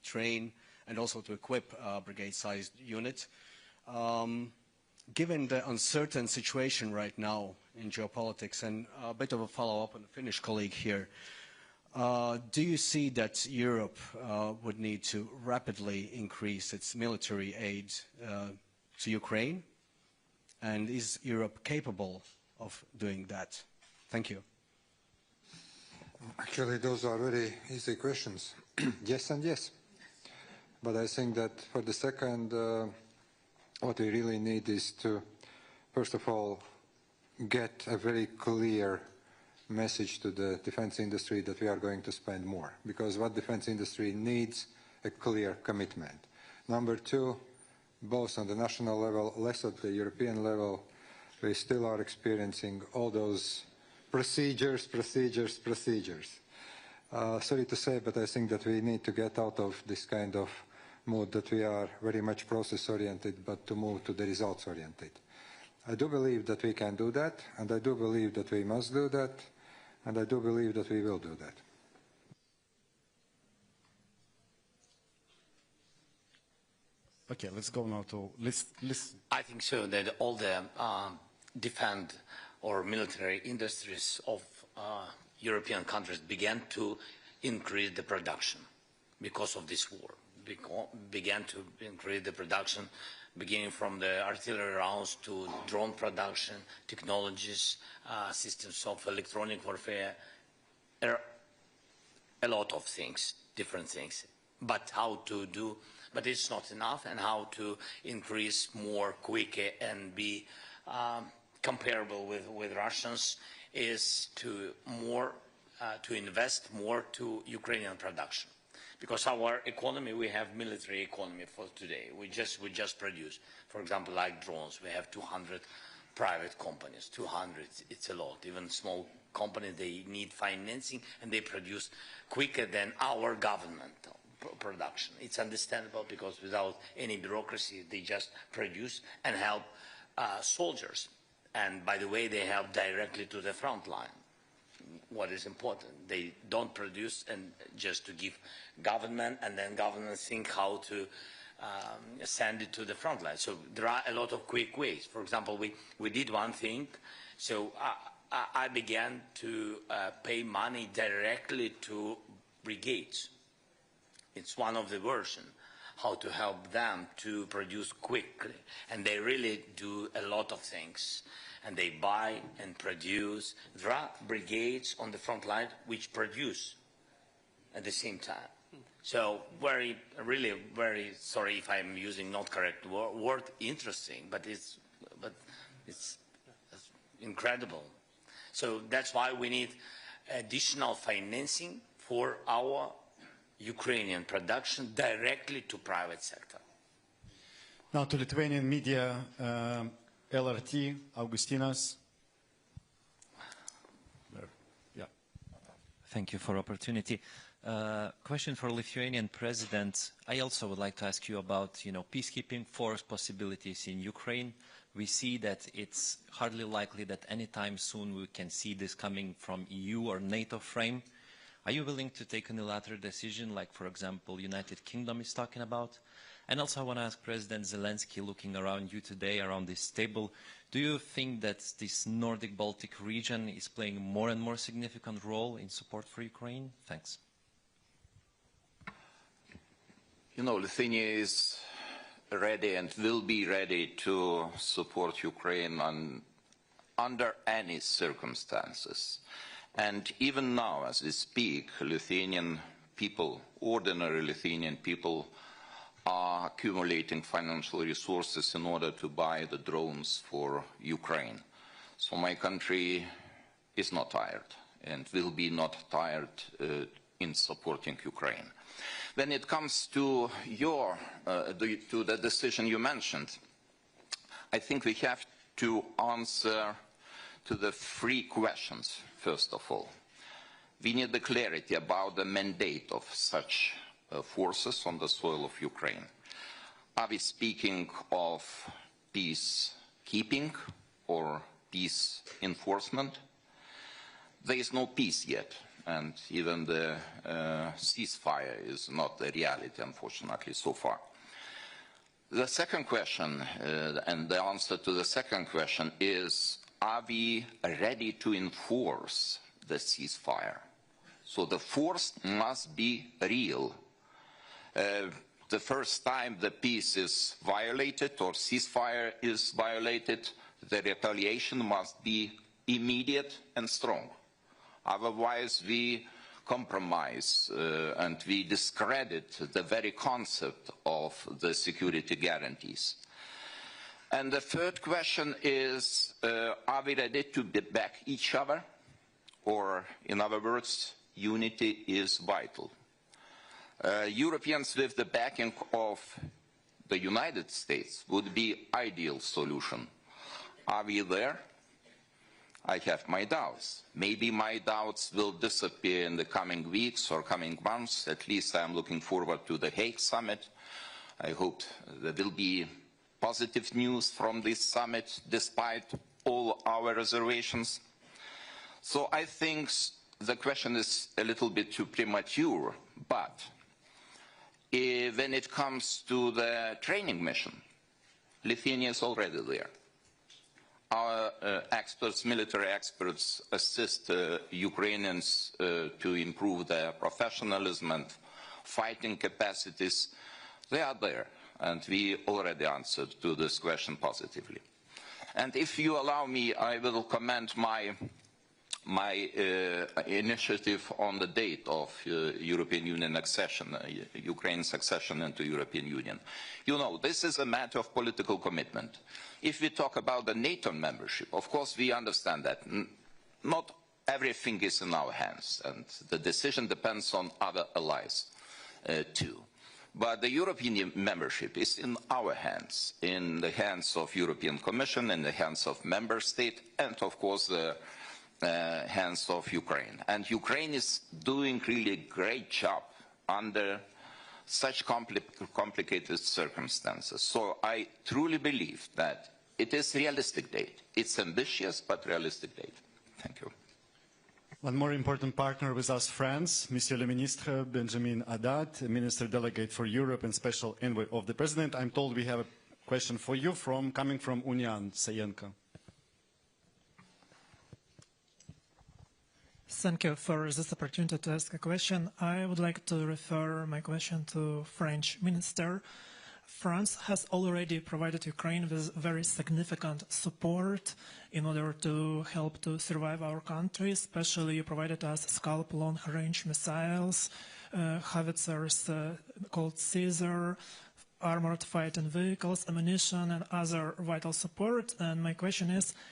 W: train and also to equip a brigade-sized unit. Given the uncertain situation right now in geopolitics, and a bit of a follow-up on the Finnish colleague here, do you see that Europe would need to rapidly increase its military aid to Ukraine? And is Europe capable of doing that? Thank you.
X: Actually, those are very easy questions. Yes and yes. But I think that for the second, what we really need is to first of all, get a very clear message to the defense industry that we are going to spend more, because what defense industry needs, a clear commitment. Number two, both on the national level, less at the European level, we still are experiencing all those procedures. Sorry to say, but I think that we need to get out of this kind of mood that we are very much process-oriented, but to move to the results-oriented. I do believe that we can do that, and I do believe that we must do that, and I do believe that we will do that.
C: Okay, let's go now to listen.
E: I think so that all the defense or military industries of European countries began to increase the production because of this war. Began to increase the production, beginning from the artillery rounds to drone production, technologies, systems of electronic warfare, a lot of things, different things. But how to do, but it's not enough, and how to increase more quicker and be comparable with Russians is to invest more to Ukrainian production. Because our economy, we have military economy for today. We just produce, for example, like drones. We have 200 private companies. 200, it's a lot. Even small companies, they need financing, and they produce quicker than our government production. It's understandable, because without any bureaucracy, they just produce and help soldiers. And by the way, they help directly to the front line. What is important, they don't produce and just to give government, and then government think how to send it to the front line. So there are a lot of quick ways. For example, we did one thing. So I began to pay money directly to brigades. It's one of the versions, how to help them to produce quickly. And they really do a lot of things. And they buy and produce. There are brigades on the front line which produce at the same time. So really very sorry if I'm using not correct word, interesting, but it's incredible. So that's why we need additional financing for our Ukrainian production directly to private sector.
C: Now to Lithuanian media, LRT, Augustinas. Yeah.
F: Thank you for opportunity. Question for Lithuanian president. I also would like to ask you about, peacekeeping force possibilities in Ukraine. We see that it's hardly likely that anytime soon we can see this coming from EU or NATO frame. Are you willing to take a unilateral decision, like, for example, United Kingdom is talking about? And also I want to ask President Zelensky, looking around you today, around this table, do you think that this Nordic-Baltic region is playing more and more significant role in support for Ukraine? Thanks.
G: Lithuania is ready and will be ready to support Ukraine under any circumstances. And even now, as we speak, Lithuanian people, ordinary Lithuanian people, are accumulating financial resources in order to buy the drones for Ukraine. So my country is not tired and will be not tired in supporting Ukraine. When it comes to the decision you mentioned, I think we have to answer to the three questions, first of all. We need the clarity about the mandate of such forces on the soil of Ukraine. Are we speaking of peacekeeping or peace enforcement? There is no peace yet, and even the ceasefire is not the reality, unfortunately, so far. The second question, and the answer to the second question is, are we ready to enforce the ceasefire? So the force must be real. The first time the peace is violated or ceasefire is violated, the retaliation must be immediate and strong. Otherwise, we compromise and we discredit the very concept of the security guarantees. And the third question is, are we ready to back each other? Or, in other words, unity is vital. Europeans with the backing of the United States would be ideal solution. Are we there? I have my doubts. Maybe my doubts will disappear in the coming weeks or coming months. At least I'm looking forward to the Hague summit. I hope there will be positive news from this summit despite all our reservations. So I think the question is a little bit too premature, but when it comes to the training mission, Lithuania is already there. Our experts, military experts, assist Ukrainians to improve their professionalism and fighting capacities. They are there, and we already answered to this question positively. And if you allow me, I will comment my initiative on the date of European Union accession, Ukraine's accession into European Union. You know, this is a matter of political commitment. If we talk about the NATO membership, of course we understand that not everything is in our hands, and the decision depends on other allies too. But the European membership is in our hands, in the hands of European Commission, in the hands of member state, and of course the hands of Ukraine. And Ukraine is doing really a great job under such complicated circumstances. So I truly believe that it is a realistic date. It's ambitious, but realistic date. Thank you.
B: One more important partner with us, France, Monsieur le Ministre Benjamin Haddad, Minister Delegate for Europe and Special Envoy of the President. I'm told we have a question for you coming from Union Sayenko.
H: Thank you for this opportunity to ask a question. I would like to refer my question to French Minister. France has already provided Ukraine with very significant support in order to help to survive our country. Especially you provided us Scalp long-range missiles, howitzers called Caesar, armored fighting vehicles, ammunition, and other vital support. And my question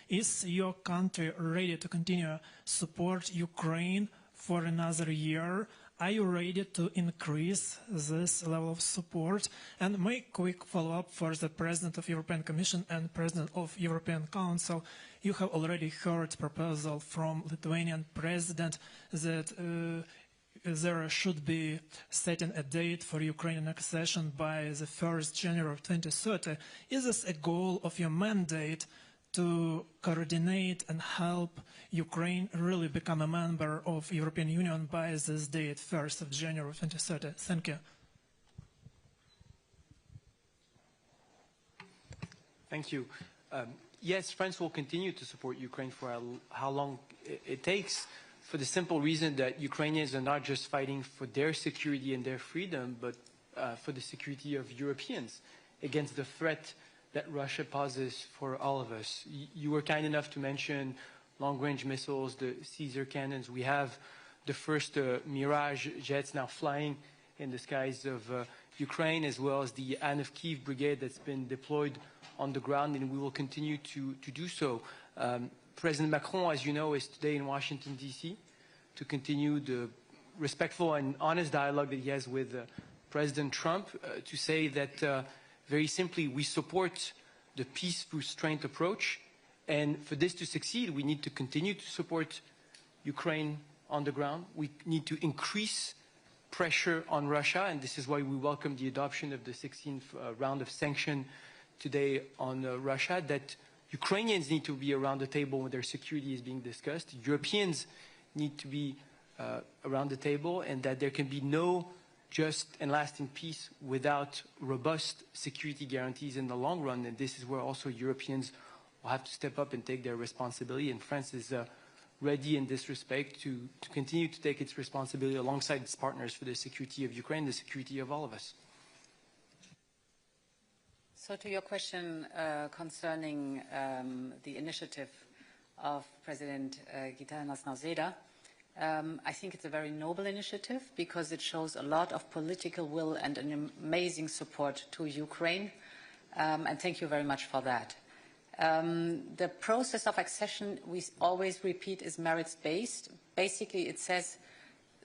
H: is your country ready to continue support Ukraine for another year? Are you ready to increase this level of support? And my quick follow-up for the President of European Commission and President of European Council. You have already heard proposal from Lithuanian President that there should be setting a date for Ukrainian accession by the 1st January of 2030. Is this a goal of your mandate to coordinate and help Ukraine really become a member of European Union by this date, 1st of January 2030? Thank you.
I: Thank you. Yes, France will continue to support Ukraine for how long it takes, for the simple reason that Ukrainians are not just fighting for their security and their freedom, but for the security of Europeans against the threat that Russia poses for all of us. You were kind enough to mention long-range missiles, the Caesar cannons. We have the first Mirage jets now flying in the skies of Ukraine, as well as the Anne of Kiev brigade that's been deployed on the ground, and we will continue to do so. President Macron, as you know, is today in Washington, D.C. to continue the respectful and honest dialogue that he has with President Trump, to say that very simply, we support the peace through strength approach, and for this to succeed, we need to continue to support Ukraine on the ground. We need to increase pressure on Russia, and this is why we welcome the adoption of the 16th round of sanctions today on Russia, that Ukrainians need to be around the table when their security is being discussed. Europeans need to be around the table, and that there can be no just and lasting peace without robust security guarantees in the long run. And this is where also Europeans will have to step up and take their responsibility. And France is ready in this respect to continue to take its responsibility alongside its partners for the security of Ukraine, the security of all of us.
D: So to your question concerning the initiative of President Gitanas Nausėda, I think it's a very noble initiative because it shows a lot of political will and an amazing support to Ukraine. and thank you very much for that. The process of accession, we always repeat, is merits-based. Basically, it says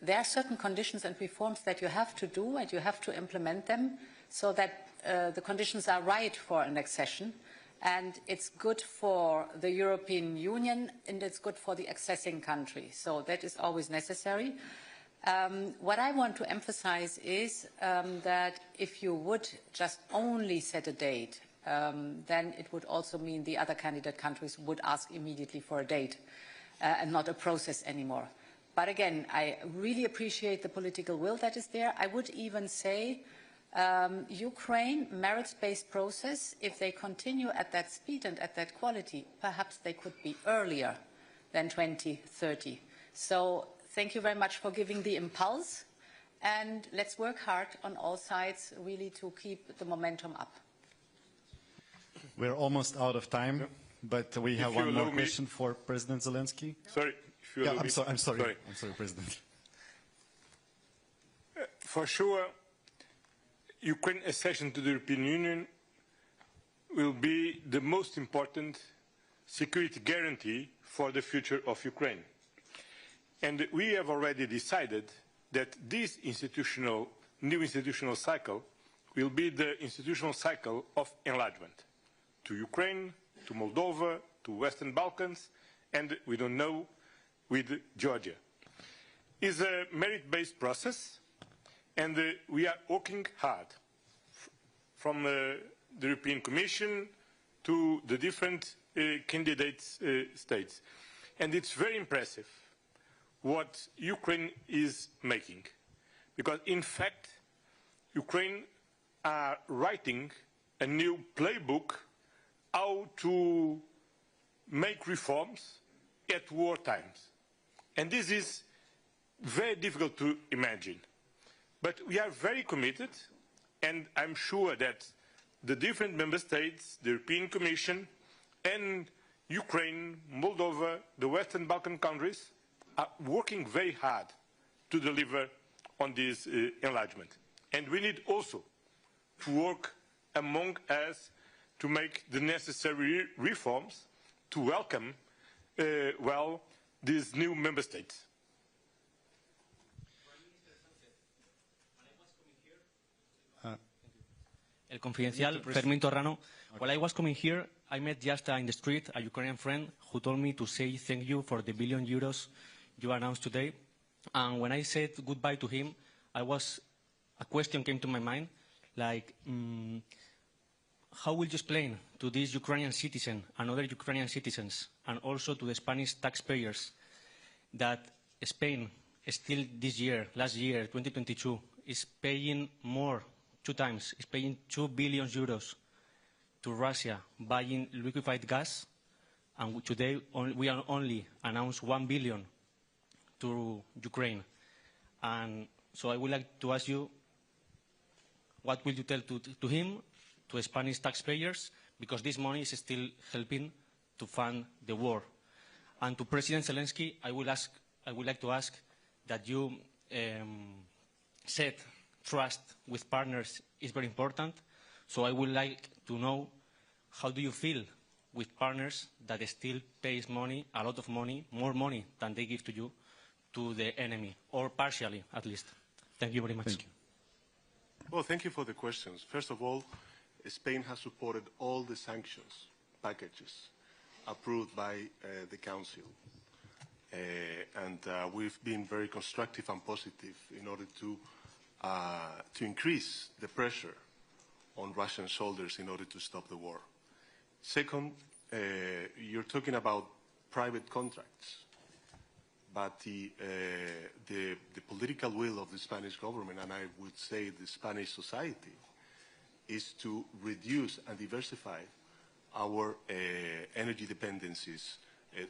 D: there are certain conditions and reforms that you have to do, and you have to implement them so that the conditions are right for an accession. And it's good for the European Union, and it's good for the accessing country. So that is always necessary. What I want to emphasize is that if you would just only set a date, then it would also mean the other candidate countries would ask immediately for a date and not a process anymore. But again, I really appreciate the political will that is there. I would even say Ukraine, merits-based process, if they continue at that speed and at that quality, perhaps they could be earlier than 2030. So thank you very much for giving the impulse, and let's work hard on all sides really to keep the momentum up.
B: We're almost out of time, but we have one more question for President Zelensky.
J: Sorry, if you allow me.
B: I'm sorry, President.
J: For sure, Ukraine's accession to the European Union will be the most important security guarantee for the future of Ukraine. And we have already decided that this new institutional cycle will be the institutional cycle of enlargement to Ukraine, to Moldova, to Western Balkans, and we don't know, with Georgia. It's a merit-based process, and we are working hard from the European Commission to the different candidate states. And it's very impressive what Ukraine is making. Because in fact, Ukraine are writing a new playbook how to make reforms at war times. And this is very difficult to imagine. But we are very committed, and I'm sure that the different member states, the European Commission, and Ukraine, Moldova, the Western Balkan countries are working very hard to deliver on this enlargement. And we need also to work among us to make the necessary reforms to welcome, well, these new member states.
K: El Confidencial, Fermín Torrano. While I was coming here, I met just in the street a Ukrainian friend who told me to say thank you for the €1 billion you announced today. And when I said goodbye to him, a question came to my mind, like, how will you explain to these Ukrainian citizens and other Ukrainian citizens, and also to the Spanish taxpayers, that Spain still this year, last year, 2022, is paying more, 2 times, is paying €2 billion to Russia buying liquefied gas, and today we are only announced $1 billion to Ukraine. And so I would like to ask you, what will you tell to him, to Spanish taxpayers, because this money is still helping to fund the war? And to President Zelensky, I would like to ask that you said trust with partners is very important. So I would like to know, how do you feel with partners that still pays money, a lot of money, more money than they give to you, to the enemy, or partially at least? Thank you very much.
B: Thank you.
Q: Well, thank you for the questions. First of all, Spain has supported all the sanctions packages approved by the Council. And we've been very constructive and positive in order to increase the pressure on Russian shoulders in order to stop the war. Second, you're talking about private contracts, but the political will of the Spanish government, and I would say the Spanish society, is to reduce and diversify our energy dependencies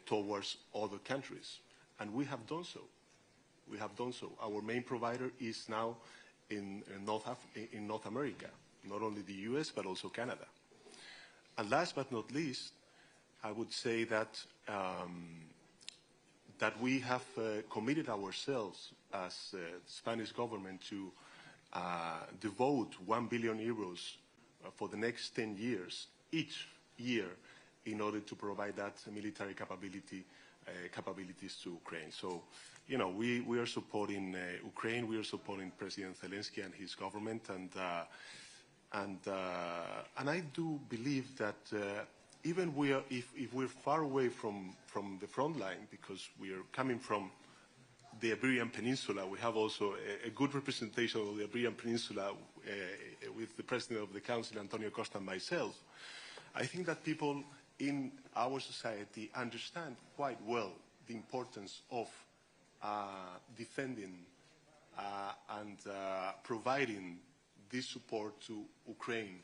Q: towards other countries. And we have done so. We have done so. Our main provider is now in North America, not only the US, but also Canada. And last but not least, I would say that that we have committed ourselves as the Spanish government to devote €1 billion for the next 10 years, each year, in order to provide that military capabilities to Ukraine. So, you know, we are supporting Ukraine, we are supporting President Zelensky and his government, and I do believe that even if we're far away from the front line, because we are coming from the Iberian Peninsula, we have also a good representation of the Iberian Peninsula with the President of the Council, Antonio Costa, and myself. I think that people in our society understand quite well the importance of defending and providing this support to Ukraine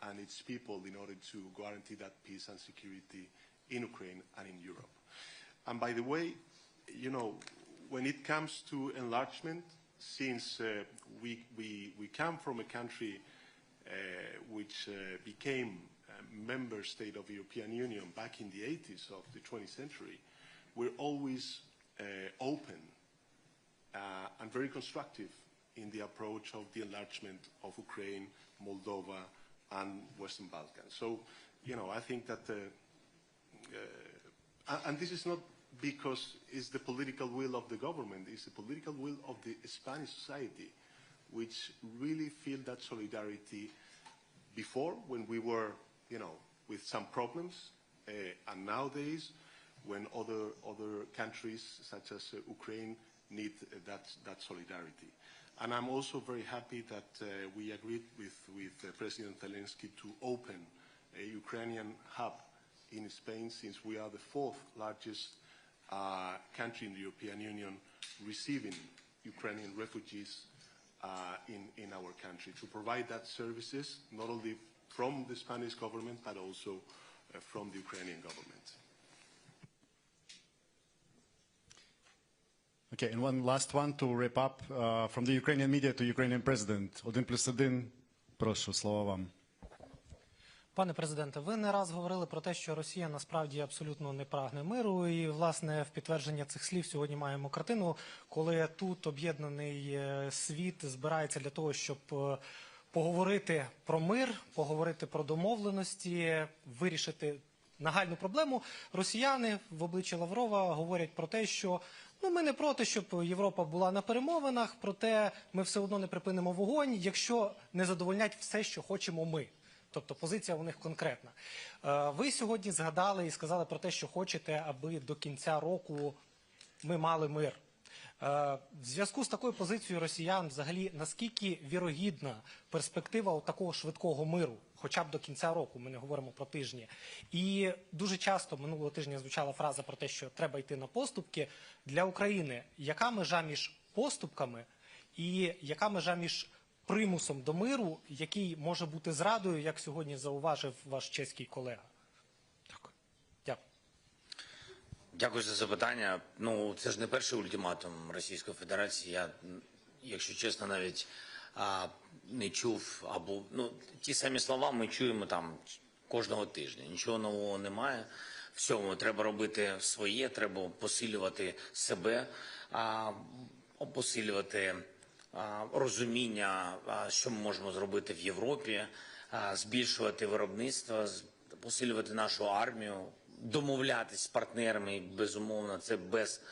Q: and its people in order to guarantee that peace and security in Ukraine and in Europe. And by the way, you know, when it comes to enlargement, since we come from a country which became a member state of the European Union back in the 80s of the 20th century, we're always open and very constructive in the approach of the enlargement of Ukraine, Moldova, and Western Balkans. So, you know, I think that, and this is not because it's the political will of the government, it's the political will of the Spanish society, which really feel that solidarity before, when we were, you know, with some problems, and nowadays, when other countries, such as Ukraine, need that solidarity. And I'm also very happy that we agreed with President Zelensky to open a Ukrainian hub in Spain, since we are the fourth largest country in the European Union receiving Ukrainian refugees in our country, to provide that services not only from the Spanish government but also from the Ukrainian government.
C: Okay, and one last one to wrap up from the Ukrainian media to Ukrainian president. 1+1, прошу, слово вам.
L: Пане президенте, ви не раз говорили про те, що Росія насправді абсолютно не прагне миру, і, власне, в підтвердження цих слів сьогодні маємо картину, коли тут об'єднаний світ збирається для того, щоб поговорити про мир, поговорити про домовленості, вирішити нагальну проблему. Росіяни в обличчі Лаврова говорять про те, що ми не проти, щоб Європа була на перемовинах, проте ми все одно не припинимо вогонь, якщо не задовольнять все, що хочемо ми. Тобто позиція у них конкретна. Ви сьогодні згадали і сказали про те, що хочете, аби до кінця року ми мали мир. В зв'язку з такою позицією росіян, взагалі, наскільки вірогідна перспектива такого швидкого миру, хоча б до кінця року, ми не говоримо про тижні. І дуже часто минулого тижня звучала фраза про те, що треба йти на поступки. Для України яка межа між поступками і яка межа між примусом до миру, який може бути зрадою, як сьогодні зауважив ваш чеський колега? Дякую.
E: Дякую за запитання. Ну, це ж не перший ультиматум Російської Федерації. Я, якщо чесно, навіть не чув, або ті самі слова ми чуємо там кожного тижня. Нічого нового немає. Всьому треба робити своє, треба посилювати себе, посилювати розуміння, що ми можемо зробити в Європі, збільшувати виробництво, посилювати нашу армію, домовлятися з партнерами, безумовно, це без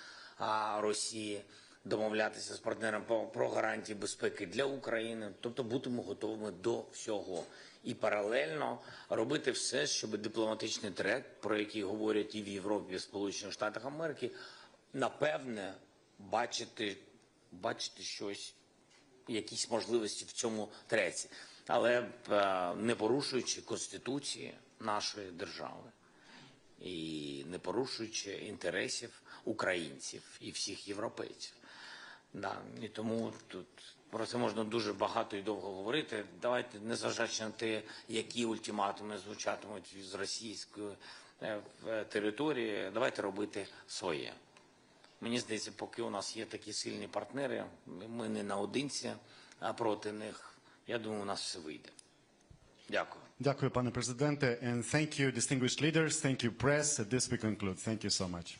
E: Росії, домовлятися з партнерами про гарантії безпеки для України, тобто будемо готовими до всього. І паралельно робити все, щоб дипломатичний трек, про який говорять і в Європі, і в Сполучених Штатах Америки, напевне, бачити щось, якісь можливості в цьому треці, але не порушуючи Конституції нашої держави і не порушуючи інтересів українців і всіх європейців. І тому тут про це можна дуже багато і довго говорити. Давайте, незважаючи на те, які ультиматуми звучатимуть з російської території, давайте робити своє. Мені здається, поки у нас є такі сильні партнери, ми не наодинці проти них, я думаю, у нас все вийде. Дякую.
C: Дякую, пане президенте. And thank you, distinguished leaders. Thank you, press. This we conclude. Thank you so much.